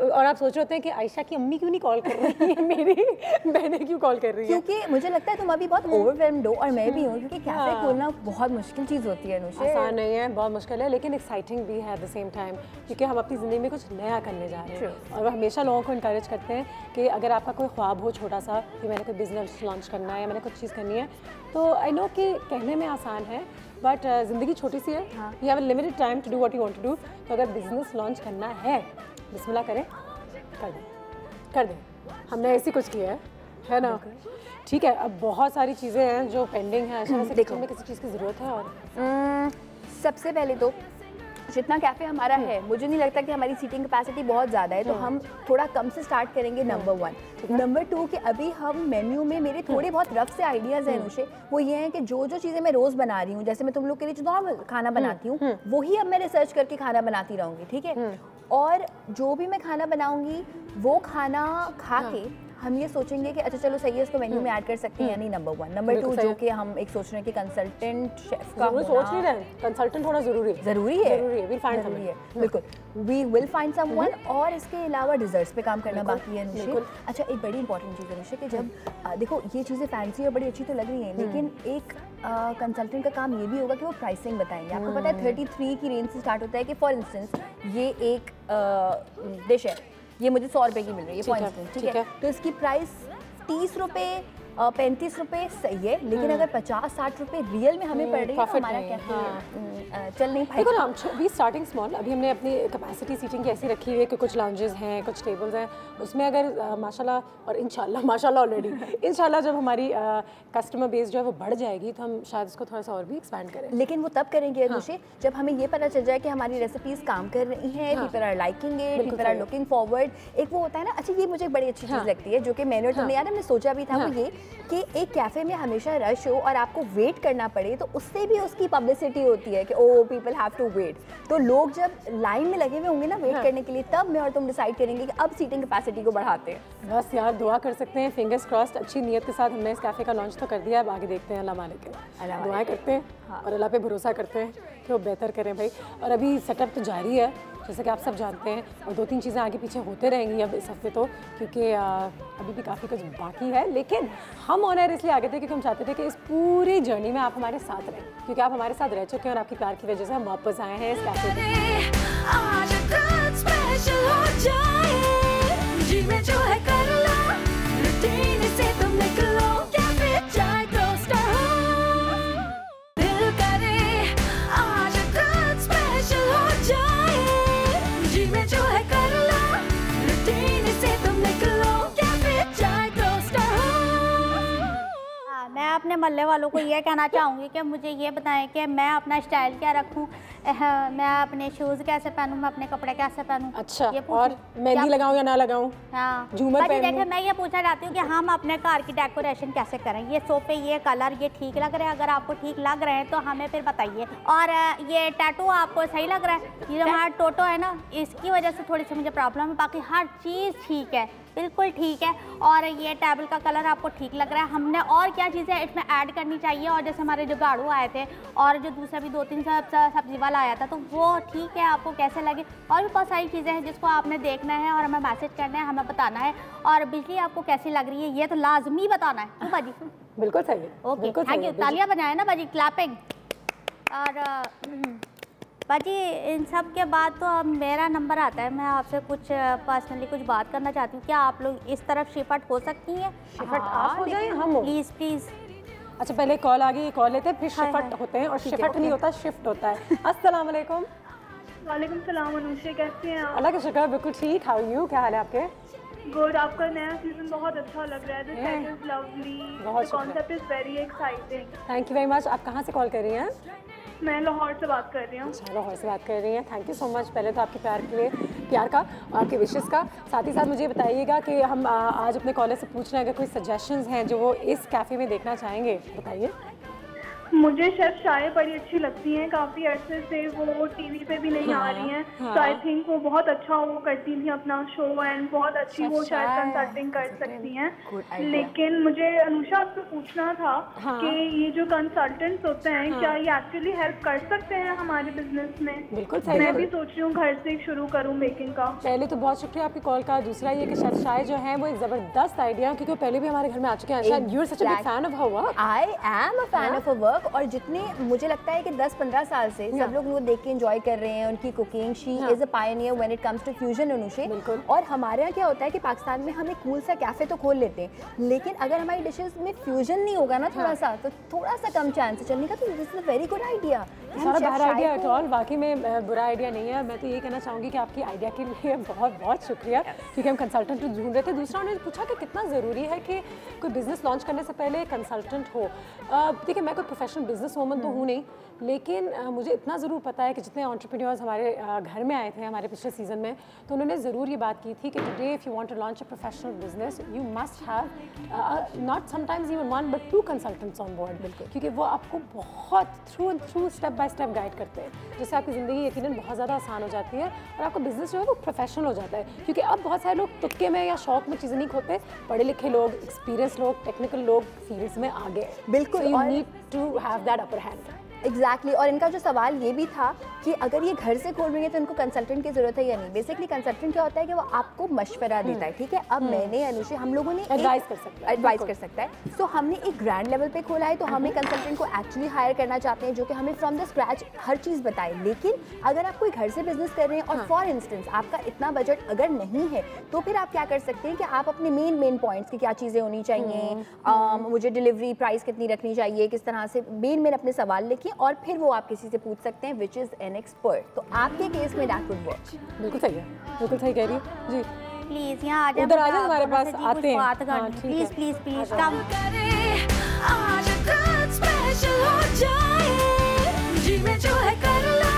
और आप सोच रहे होते हैं कि आयशा की अम्मी क्यों नहीं कॉल कर रही है, मेरी बहनें क्यों कॉल कर रही है? क्योंकि मुझे लगता है तुम अभी बहुत ओवरवेल्म्ड हो, और मैं भी हूँ, क्योंकि कैफे खोलना बहुत मुश्किल चीज़ होती है अनुषा। आसान नहीं है, बहुत मुश्किल है, लेकिन एक्साइटिंग भी है एट द सेम टाइम, क्योंकि हम अपनी ज़िंदगी में कुछ नया करने जा रहे हैं। और हमेशा लोगों को इनकरेज करते हैं कि अगर आपका कोई ख्वाब हो छोटा सा कि मैंने कोई बिजनेस लॉन्च करना है या मैंने कुछ चीज़ करनी है, तो आई नो कि कहने में आसान है, बट ज़िंदगी छोटी सी है, you have a limited time to do what you want to do. तो अगर बिजनेस लॉन्च करना है, बिस्मिल्लाह करें, कर दें। हमने ऐसी कुछ किया है ना? ठीक है, अब बहुत सारी चीज़ें हैं जो पेंडिंग हैं। अच्छा, देखो में किसी चीज़ की ज़रूरत है। और सबसे पहले तो जितना कैफ़े हमारा है, मुझे नहीं लगता कि हमारी सीटिंग कैपेसिटी बहुत ज़्यादा है, तो हम थोड़ा कम से स्टार्ट करेंगे, नंबर 1। नंबर 2 कि अभी हम मेन्यू में मेरे थोड़े बहुत रफ से आइडियाज़ हैं अनुषे, वो ये हैं कि जो जो चीज़ें मैं रोज़ बना रही हूँ, जैसे मैं तुम लोग के लिए जो नॉर्मल खाना बनाती हूँ, वही अब मैं रिसर्च करके खाना बनाती रहूँगी, ठीक है? और जो भी मैं खाना बनाऊँगी वो खाना खा के हम ये सोचेंगे कि अच्छा चलो सही है, इसको मेन्यू में ऐड कर सकते हैं या नहीं, नंबर 1। नंबर 2 जो कि हम एक सोच रहे हैं कि कंसल्टेंट शेफ का होना, सोच नहीं रहे, कंसल्टेंट होना ज़रूरी है, बिल्कुल, वी विल फाइंड समवन। और इसके अलावा डिजर्ट्स पे काम करना बाकी है अनुषे। अच्छा, एक बड़ी इंपॉर्टेंट चीज़ अनुषे कि जब देखो ये चीज़ें फैंसी और बड़ी अच्छी तो लग रही हैं, लेकिन एक कंसल्टेंट का काम ये भी होगा कि वो प्राइसिंग बताएंगे। आपको पता है 33 की रेंज से स्टार्ट होता है कि फॉर इंस्टेंस ये एक डिश है, ये मुझे 100 रुपए की मिल रही है फॉर इंस्टेंस, ठीक है? तो इसकी प्राइस 30 रुपए 35 रुपए सही है, लेकिन अगर 50-60 रुपए रियल में हमें पड़ रही है, हमारा कैफे चल नहीं पाएगा। देखो ना, वी स्टार्टिंग स्मॉल, अभी हमने अपनी कैपेसिटी सीटिंग की ऐसी रखी हुई है कि कुछ लाउंजेस हैं, कुछ टेबल्स हैं, उसमें अगर माशाल्लाह और इंशाल्लाह माशाल्लाह ऑलरेडी इंशाल्लाह जब हमारी कस्टमर बेस जो है वो बढ़ जाएगी, तो हम शायद इसको थोड़ा सा और भी एक्सपैंड करें। लेकिन वो तब करेंगे अनुषे जब हमें ये पता चल जाए कि हमारी रेसिपीज काम कर रही हैं, people are liking it, people are looking forward. एक वो होता है ना, अच्छा ये मुझे बड़ी अच्छी चीज़ लगती है जो कि मैंने और तुमने यार हमने सोचा भी था, वो ये कि एक कैफे में हमेशा रश हो और आपको वेट करना पड़े, तो उससे भी उसकी पब्लिसिटी होती है कि ओ पीपल हैव टू वेट। तो लोग जब लाइन में लगे हुए होंगे ना वेट करने के लिए, तब मैं और तुम डिसाइड करेंगे कि अब सीटिंग कैपेसिटी को बढ़ाते हैं। बस यार दुआ कर सकते हैं, फिंगर्स क्रॉस्ड, अच्छी नीयत के साथ हमने इस कैफे का लॉन्च तो कर दिया, अब आगे देखते हैं, अल्लाह मालिक है, दुआएं करते हैं और अल्लाह पे भरोसा करते हैं कि वो बेहतर करें भाई। और अभी सेटअप तो जारी है, जैसे कि आप सब जानते हैं, और 2-3 चीज़ें आगे पीछे होते रहेंगी अब इस हफ्ते तो, क्योंकि अभी भी काफ़ी कुछ बाकी है। लेकिन हम ऑनर इसलिए आगे थे क्योंकि हम चाहते थे कि इस पूरी जर्नी में आप हमारे साथ रहें, क्योंकि आप हमारे साथ रह चुके हैं और आपकी प्यार की वजह से हम वापस आए हैं इस कैफे पे। अपने मोहल्ले वालों को ये कहना चाहूँगी कि मुझे ये बताएं कि मैं अपना स्टाइल क्या रखूँ, मैं अपने शूज़ कैसे पहनूँ, मैं अपने कपड़े कैसे पहनूँ। अच्छा, और मेहंदी लगाऊँ या ना लगाऊँ? हाँ, झूमर पहनूँ? देखिए मैं ये पूछना चाहती हूँ कि हम अपने घर की डेकोरेशन कैसे करें। ये सोफे, ये कलर, ये ठीक लग रहे हैं? अगर आपको ठीक लग रहे हैं तो हमें फिर बताइए। और ये टैटू आपको सही लग रहा है? ये जो हमारा टोटो है ना, इसकी वजह से थोड़ी सी मुझे प्रॉब्लम है, बाकी हर चीज़ ठीक है, बिल्कुल ठीक है। और ये टेबल का कलर आपको ठीक लग रहा है? हमने और क्या चीज़ें इसमें ऐड करनी चाहिए? और जैसे हमारे जो गाड़ू आए थे और जो दूसरा भी 2-3 सब्जी वाला आया था, तो वो ठीक है, आपको कैसे लगे? और भी बहुत सारी चीज़ें हैं जिसको आपने देखना है और हमें मैसेज करना है, हमें बताना है। और बिजली आपको कैसी लग रही है ये तो लाजमी बताना है। क्यों बाजी? बिल्कुल सही है। Okay, thank you. तालियां बजाएं ना बाजी, क्लैपिंग। और बाजी इन सब के बाद तो अब मेरा नंबर आता है, मैं आपसे कुछ पर्सनली कुछ बात करना चाहती हूँ। क्या आप लोग इस तरफ शिफ्ट हो सकती हैं? शिफ्ट आप हो जाएं, हम हो। Please please. अच्छा, पहले कॉल आ गई, कॉल लेते हैं, फिर शिफ्ट होते हैं। और शिफ्ट नहीं होता, शिफ्ट होता है। अस्सलाम वालेकुम। वालेकुम सलाम अनुषा, कैसे हैं आप? अल्लाह का शुक्र, बिल्कुल ठीक। हाउ यू, क्या हाल है आपके? गुड। आपका नया सीजन बहुत अच्छा लग रहा है। The set is lovely, the concept is very exciting. Thank you very much. आप कहाँ से कॉल कर रही हैं? मैं लाहौर से बात कर रही हूँ। अच्छा, लाहौर से बात कर रही हैं। थैंक यू सो मच पहले तो आपके प्यार के लिए, प्यार का और आपके विशेस का। साथ ही साथ मुझे बताइएगा कि हम आज अपने कॉलर से पूछ रहे हैं अगर कोई सजेशंस हैं जो वो इस कैफ़े में देखना चाहेंगे, बताइए। मुझे शेफ शाय बड़ी अच्छी लगती हैं, काफ़ी अरसे से वो टीवी पे भी नहीं आ रही हैं, तो आई थिंक वो बहुत अच्छा वो करती थी अपना शो एंड बहुत अच्छी वो शायद कंसल्टिंग कर सकती हैं। लेकिन मुझे अनुषा आपसे पूछना था कि ये जो कंसल्टेंट्स होते हैं क्या ये एक्चुअली हेल्प कर सकते हैं हमारे बिजनेस में? बिल्कुल सही। मैं भी सोच रही हूँ घर से शुरू करूँ बेकिंग का। पहले तो बहुत शुक्रिया आपकी कॉल का। दूसरा ये कि शेफ शाय जो है वो एक ज़बरदस्त आइडिया, क्योंकि वो पहले भी हमारे घर में आ चुके हैं। शायद you are such a big fan of her work. I am a fan of her work. और जितने मुझे लगता है कि 10-15 साल से सब लोग वो देख के एंजॉय कर रहे हैं उनकी cooking. She is a pioneer when it comes to fusion Anushay. और हमारे यहाँ क्या होता है कि पाकिस्तान में हम एक कूल सा कैफे तो खोल लेते हैं, लेकिन अगर हमारी डिशेस में फ्यूजन नहीं होगा ना थोड़ा सा, तो थोड़ा सा कम चांस है चलने का। तो this is a very good idea. सारा बैड आइडिया एट ऑल, वाकई में बुरा आइडिया नहीं है। मैं तो ये कहना चाहूँगी कि आपकी आइडिया के लिए बहुत बहुत शुक्रिया, क्योंकि हम कंसल्टेंट ढूंढ रहे थे। दूसरा उन्होंने पूछा कि कितना ज़रूरी है कि कोई बिज़नेस लॉन्च करने से पहले कंसल्टेंट हो। देखिए, मैं कोई प्रोफेशनल बिजनेस वूमन तो हूँ नहीं, लेकिन मुझे इतना ज़रूर पता है कि जितने एंटरप्रेन्योर्स हमारे घर में आए थे हमारे पिछले सीज़न में, तो उन्होंने ज़रूर ये बात की थी कि today if you want to launch a professional business you must have not sometimes even 1 but 2 consultants on board. बिल्कुल, क्योंकि वो आपको बहुत through and through step by step guide करते हैं, जिससे आपकी ज़िंदगी यकीनन बहुत ज़्यादा आसान हो जाती है और आपका बिजनेस जो है वो प्रोफेशनल हो जाता है। क्योंकि अब बहुत सारे लोग तुक्के में या शौक में चीज़ें नहीं खोते, पढ़े लिखे लोग, एक्सपीरियंस लोग, टेक्निकल लोग फील्ड्स में आगे। बिल्कुल, you need to have that upper hand. Exactly. और इनका जो सवाल ये भी था कि अगर ये घर से खोल रही है तो इनको कंसल्टेंट की ज़रूरत है या नहीं। बेसिकली कंसल्टेंट क्या होता है कि वो आपको मशवरा देता है, ठीक है। अब मैंने अनुषा, हम लोगों ने एडवाइस कर सकता है। तो हमने एक ग्रैंड लेवल पे खोला है, तो हम एक कंसल्टेंट को एक्चुअली हायर करना चाहते हैं जो कि हमें फ्रॉम द स्क्रैच हर चीज़ बताए। लेकिन अगर आप कोई घर से बिजनेस कर रहे हैं और फॉर इंस्टेंस आपका इतना बजट अगर नहीं है, तो फिर आप क्या कर सकते हैं कि आप अपने मेन पॉइंट्स की क्या चीज़ें होनी चाहिए, मुझे डिलीवरी प्राइस कितनी रखनी चाहिए, किस तरह से मेन अपने सवाल लिखिए और फिर वो आप किसी से पूछ सकते हैं विच इज़ एन एक्सपर्ट। तो आपके केस में दैट वुड वर्क। बिल्कुल सही है, बिल्कुल सही कह रही है जी। प्लीज यहाँ आ जाए, उधर आ जाए, हमारे पास आते हैं। हाँ, प्लीज प्लीज प्लीज कम। आज कुछ स्पेशल हो जाए, जी में जो है कर लो,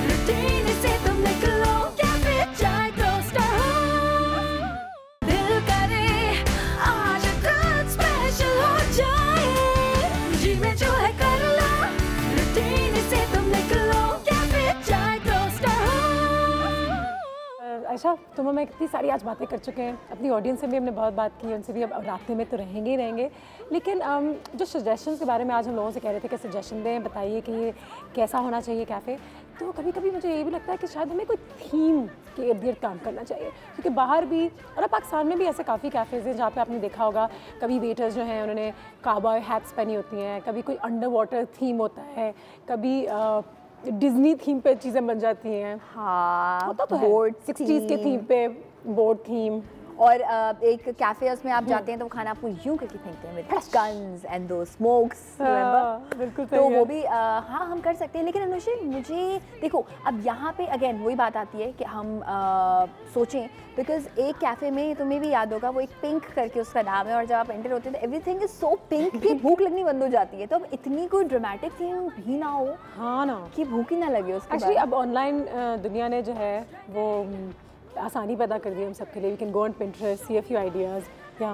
रूटीन से तुम निकलो, कैफे चाय टोस्टर हो, दिल करे आज कुछ स्पेशल हो जाए, जी में जो है कर लो, रूटीन से तुम निकलो, कैफे चाय टोस्टर हो। आयशा, तुम हमें कितनी सारी आज बातें कर चुके हैं, अपनी ऑडियंस से भी हमने बहुत बात की, उनसे भी अब रास्ते में तो रहेंगे ही रहेंगे। लेकिन जो सजेशंस के बारे में आज हम लोगों से कह रहे थे कि सजेशन दें, बताइए कि ये कैसा होना चाहिए कैफ़े, तो कभी कभी मुझे ये भी लगता है कि शायद हमें कोई थीम के इर्द गिर्द काम करना चाहिए। क्योंकि बाहर भी और पाकिस्तान में भी ऐसे काफ़ी कैफ़ेज़ हैं जहाँ पे आपने देखा होगा कभी वेटर्स जो हैं उन्होंने काउबॉय हैट्स पहनी होती हैं, कभी कोई अंडर वाटर थीम होता है, कभी डिज्नी थीम पे चीज़ें बन जाती हैं। हाँ, होता तो है 60s के थीम पे बोर्ड थीम। और एक कैफे उसमें आप जाते हैं तो वो खाना आपको यूं करके फेंकते हैं विद गन्स एंड दो स्मोक्स, बिल्कुल तो वो भी हाँ हम कर सकते हैं। लेकिन अनुषे मुझे देखो अब यहाँ पे अगेन वही बात आती है कि हम सोचें, बिकॉज एक कैफे में तुम्हें भी याद होगा वो एक पिंक करके उसका नाम है, और जब आप एंटर होते हैं तो एवरीथिंग इज सो पिंक कि भूख लगनी बंद हो जाती है। तो अब इतनी कोई ड्रामेटिक थीम भी ना हो, हाँ ना, कि भूख ही ना लगे उसके बाद। एक्चुअली अब ऑनलाइन दुनिया ने जो है वो आसानी पैदा कर दी हम सबके लिए। We can go on Pinterest, see a few ideas या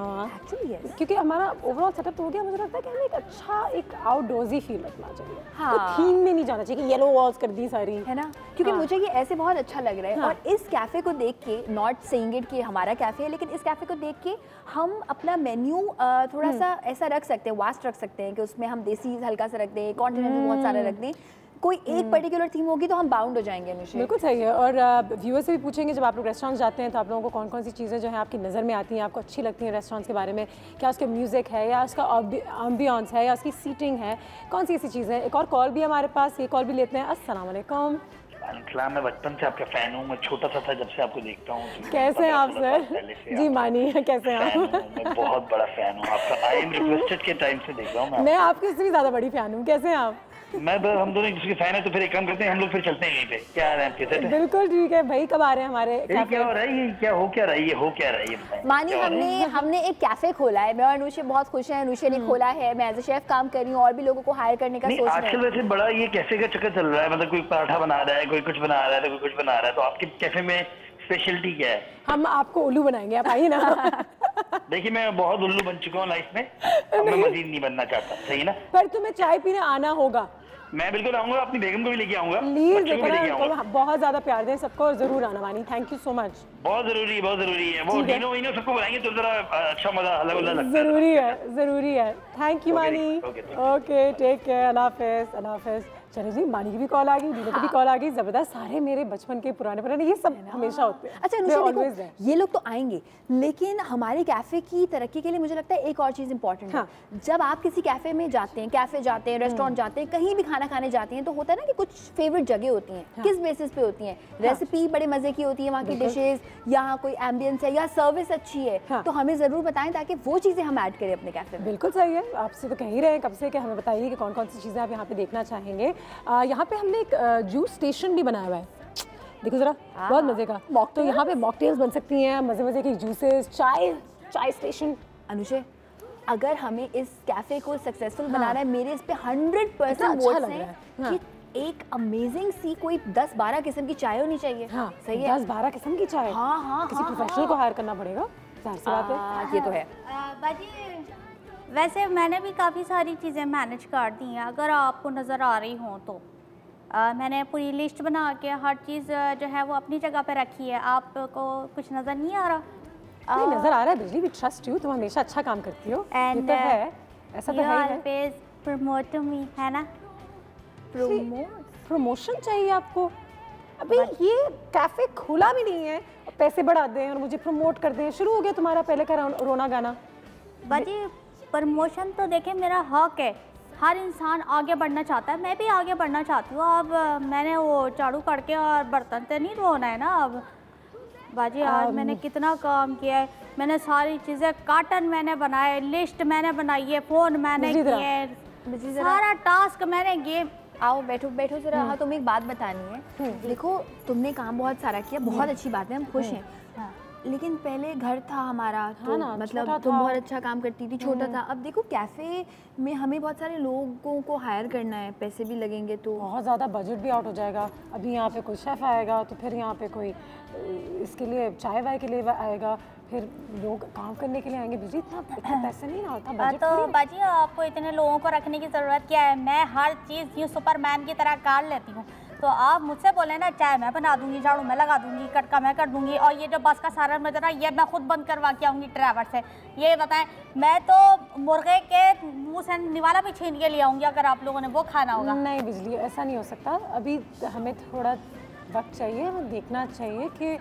क्योंकि हमारा ओवरऑल सेटअप तो हो गया। मुझे लगता है कि हमें एक अच्छा एक आउटडोर्सी फील रखना चाहिए। हाँ। तो थीम में नहीं जाना चाहिए कि येलो वॉल्स कर दी सारी, है ना, क्योंकि मुझे ये ऐसे बहुत अच्छा लग रहा है। और इस कैफ़े को देख के, नॉट सेइंग इट कि हमारा कैफ़े है, लेकिन इस कैफ़े को देख के हम अपना मेन्यू थोड़ा सा ऐसा रख सकते हैं, वास्ट रख सकते हैं कि उसमें हम देसी हल्का सा रख दें, कॉन्टिनेंटल बहुत सारा रख दें। कोई एक पर्टिकुलर थीम होगी तो हम बाउंड हो जाएंगे अनुषा। बिल्कुल सही है। और व्यूअर्स से भी पूछेंगे जब आप लोग रेस्टोरेंट जाते हैं तो आप लोगों को कौन कौन सी चीज़ें जो हैं आपकी नज़र में आती हैं, आपको अच्छी लगती हैं रेस्टोरेंट्स के बारे में। क्या उसके म्यूज़िक है या उसका एम्बियंस है या उसकी सीटिंग है, कौन सी ऐसी चीज़ें। एक और कॉल भी हमारे पास, ये कॉल भी लेते हैं। अस्सलाम वालेकुम। मैं बचपन से आपका फैन हूँ, मैं छोटा सा था जब से आपको देखता हूँ। कैसे हैं आप सर? जी मानी, कैसे हैं आप? मैं बहुत बड़ा फैन हूँ आपका, आई एम रिक्वेस्टेड के टाइम से देख रहा हूँ मैं आपकी इससे भी ज़्यादा बड़ी फैन हूँ। कैसे हैं आप? हम दोनों एक दूसरे के फैन है, तो फिर एक काम करते हैं, हम लोग फिर चलते हैं यहीं पे। क्या है आपके? बिल्कुल ठीक है भाई, कब आ रहे हैं हमारे? क्या हो रहा है, ये क्या हो क्या रहा है, ये हो क्या रहा है, ये बताएं। मानी हमने एक कैफे खोला है, मैं और अनुषा बहुत खुश हैं। अनुषा ने खोला है, मैं एज अ शेफ काम कर रही हूँ और भी लोगों को हायर करने का सोच रही हूँ। आजकल वैसे बड़ा ये कैफे का चक्कर चल रहा है, मतलब कोई पराठा बना रहा है, कोई कुछ बना रहा है, तो कोई कुछ बना रहा है। तो आपके कैफे में स्पेशलिटी क्या है? हम आपको उल्लू बनाएंगे, आप आइए ना। देखिए मैं बहुत उल्लू बन चुका हूँ लाइफ में, अब मैं मजीद नहीं बनना चाहता, सही ना? पर तुम्हें चाय पीने आना होगा। मैं बिल्कुल आऊंगा, अपनी बेगम को भी लेके आऊंगा, प्लीज बहुत ज्यादा प्यार दें सबको, जरूर आना वानी। Thank you so much. बहुत जरूरी है। वो डिनो सबको बुलाएंगे तो जरा अच्छा मजा अलग लगता है। जरूरी है। थैंक यू मानी। ओके टेक केयर, अल्लाह हाफिज। चलो जी, मानी की भी कॉल आ गई, दीदी की भी कॉल आ गई। जबरदस्त, सारे मेरे बचपन के पुराने ये सब हमेशा होते हैं। अच्छा अनुषा देखो, ये लोग तो आएंगे, लेकिन हमारे कैफे की तरक्की के लिए मुझे लगता है एक और चीज़ इंपॉर्टेंट है। जब आप किसी कैफे में जाते हैं, रेस्टोरेंट जाते हैं, कहीं भी खाना खाने जाते हैं, तो होता है ना कि कुछ फेवरेट जगह होती हैं। किस बेसिस पे होती हैं? रेसिपी बड़े मजे की होती है, वहाँ की डिशेज, यहाँ कोई एम्बियंस है या सर्विस अच्छी है, तो हमें जरूर बताएं ताकि वो चीज़ें हम ऐड करें अपने कैफे में। बिल्कुल सही है, आपसे तो कह ही रहे हैं कब से कि हमें बताइए कि कौन कौन सी चीज़ें आप यहाँ पे देखना चाहेंगे। यहाँ पे हमने एक जूस स्टेशन भी बनाया हुआ है, देखो जरा, बहुत मजे का। तो यहाँ पे मॉकटेल्स बन सकती हैं, मजे के जूसेस, चाय स्टेशन। अनुषे, अगर हमें इस कैफे को सक्सेसफुल बनाना है, मेरे इस पे 100% वोट्स हैं कि एक अमेजिंग सी कोई 10-12 किस्म की चाय होनी चाहिए। हाँ, सही है, 10-12 किस्म की चाय। हाँ, किसी प्रोफेशनल को हायर करना पड़ेगा, जाहिर सी बात है। ये तो है। बाजी वैसे मैंने भी काफ़ी सारी चीज़ें मैनेज कर दी हैं, अगर आपको नज़र आ रही हों तो। मैंने पूरी लिस्ट बना के हर चीज़ जो है वो अपनी जगह पे रखी है। आपको कुछ नज़र नहीं आ रहा? नहीं नज़र आ रहा है बिजली, वी ट्रस्ट यू, तुम हमेशा अच्छा काम करती हो। ये तो है, ऐसा तो है। प्रमोट मी, है ना? प्रमोशन चाहिए आपको? अभी ये कैफे खुला भी नहीं है, पैसे बढ़ा दें और मुझे प्रमोट कर दें, शुरू हो गया तुम्हारा पहले का रोना गाना। बाजी प्रमोशन तो देखें मेरा हक है, हर इंसान आगे बढ़ना चाहता है, मैं भी आगे बढ़ना चाहती हूँ। अब मैंने वो झाड़ू करके और बर्तन तो नहीं धोना है ना अब। बाजी आज मैंने कितना काम किया है, मैंने सारी चीज़ें, कार्टन मैंने बनाए, लिस्ट मैंने बनाई है, फ़ोन मैंने किए, सारा टास्क मैंने गेम। आओ बैठो जरा। हाँ, तुम्हें एक बात बतानी है। देखो तुमने काम बहुत सारा किया, बहुत अच्छी बात है, हम खुश हैं। लेकिन पहले घर था हमारा, तो मतलब तुम बहुत अच्छा काम करती थी, छोटा था। अब देखो कैफे में हमें बहुत सारे लोगों को हायर करना है, पैसे भी लगेंगे, तो बहुत ज़्यादा बजट भी आउट हो जाएगा। अभी यहाँ पे कोई शेफ़ आएगा, तो फिर यहाँ पे कोई इसके लिए चाय वाय के लिए आएगा, फिर लोग काम करने के लिए आएंगे। बिजली इतना पैसे नहीं ना होता बजट। तो बाजी आपको इतने लोगों को रखने की ज़रूरत क्या है? मैं हर चीज़ यूँ सुपरमैन की तरह कर लेती हूँ। तो आप मुझसे बोले ना, चाय मैं बना दूंगी, झाड़ू मैं लगा दूंगी, कटका मैं कर दूंगी, और ये जो बस का सारा मजा ये मैं खुद बंद करवा के आऊँगी ड्राइवर से। ये बताएं, मैं तो मुर्गे के मुंह से निवाला भी छीन के ले आऊँगी अगर आप लोगों ने वो खाना होगा। नहीं बिजली, ऐसा नहीं हो सकता। अभी हमें थोड़ा वक्त चाहिए, हमें देखना चाहिए कि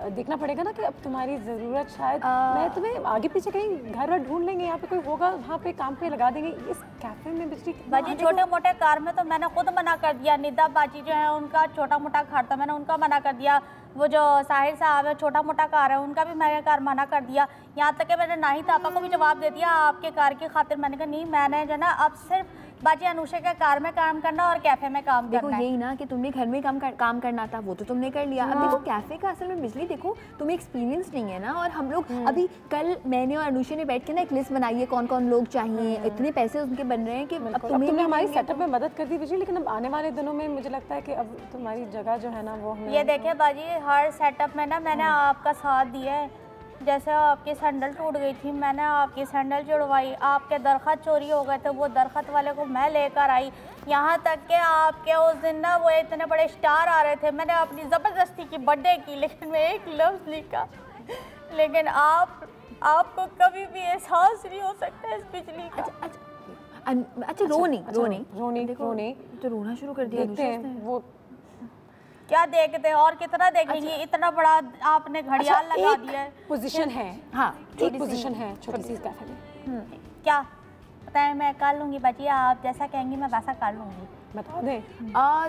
देखना पड़ेगा ना कि अब तुम्हारी ज़रूरत शायद मैं तुम्हें आगे पीछे कहीं घर ढूंढ लेंगे, यहाँ पे कोई होगा वहाँ पे काम पे लगा देंगे। इस कैफे में बिजली बाजी छोटे मोटे कार में तो मैंने खुद मना कर दिया। निदा बाजी जो है उनका छोटा मोटा कार था, मैंने उनका मना कर दिया। वो जो साहिर साहब है छोटा मोटा कार है, उनका भी मैंने कार मना कर दिया। यहाँ तक कि मैंने नाहिद तापा को भी जवाब दे दिया आपके कार की खातिर। मैंने कहा नहीं, मैंने जो ना अब सिर्फ बाजी अनुषा के कार में काम करना और कैफे में काम करना। देखो यही ना कि तुमने घर में काम करना था, वो तो तुमने कर लिया। अब देखो कैफे का असल में बिजली देखो तुम्हें एक्सपीरियंस नहीं है ना। और हम लोग अभी कल मैंने और अनुषा ने बैठ के ना एक लिस्ट बनाई है कौन कौन लोग चाहिए, इतने पैसे उनके बन रहे हैं कि अब तुमने हमारी सेटअप में मदद कर दी बिजली। लेकिन अब आने वाले दिनों में मुझे लगता है कि अब तुम्हारी जगह जो है ना वो ये देखे बाजी, हर सेटअप में ना मैंने आपका साथ दिया है। जैसे आपकी सैंडल टूट गई थी, मैंने आपकी सैंडल जुड़वाई। आपके दरख्त चोरी हो गए थे, वो दरख्त वाले को मैं लेकर आई। यहाँ तक कि आपके उस दिन ना वो इतने बड़े स्टार आ रहे थे, मैंने अपनी ज़बरदस्ती की बर्थडे की, लेकिन मैं एक लफ्ज़ लिखा। लेकिन आपको कभी भी एहसास नहीं हो सकता इस बिजली का। अच्छा रोनी तो रोना शुरू कर दिया। वो क्या देखते हैं और कितना देखेंगे। इतना बड़ा आपने घड़ियाल लगा दिया है। पोजीशन है, हाँ एक पोजीशन है छोटी सी कैफे में। क्या पता है, मैं कर लूँगी बाजी, आप जैसा कहेंगी मैं वैसा कर लूँगी। बता दें।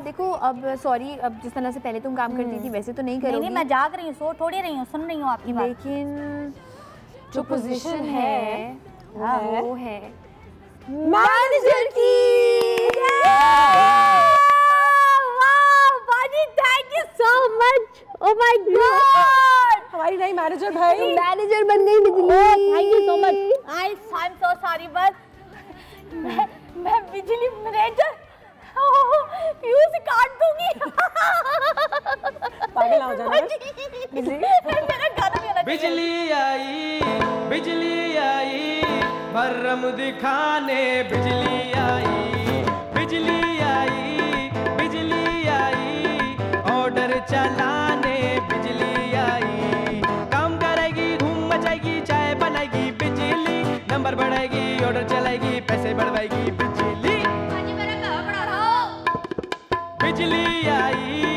देखो अब सॉरी, अब जिस तरह से पहले तुम काम करती थी वैसे तो नहीं करोगी। नहीं, मैं जाग रही हूँ, सो थोड़ी रही हूँ, सुन रही हूँ आपकी बात। लेकिन जो पोजीशन है वो है मैनेजर की। Thank you so much. Oh my God, हमारी नई मैनेजर भाई, मैनेजर बन गई बिजली। Thank you so much. I am so sorry, but मैं बिजली मैनेजर फ्यूज काट दूंगी। पागल हो जाना। मेरा गाना भी आना चाहिए। बिजली आई भर्रम दिखाने, बिजली आई ऑर्डर चलाने, बिजली आई काम करेगी, धूम मचाएगी, चाय बनाएगी, बिजली नंबर बढ़ाएगी, ऑर्डर चलाएगी, पैसे बढ़वाएगी, बिजली आई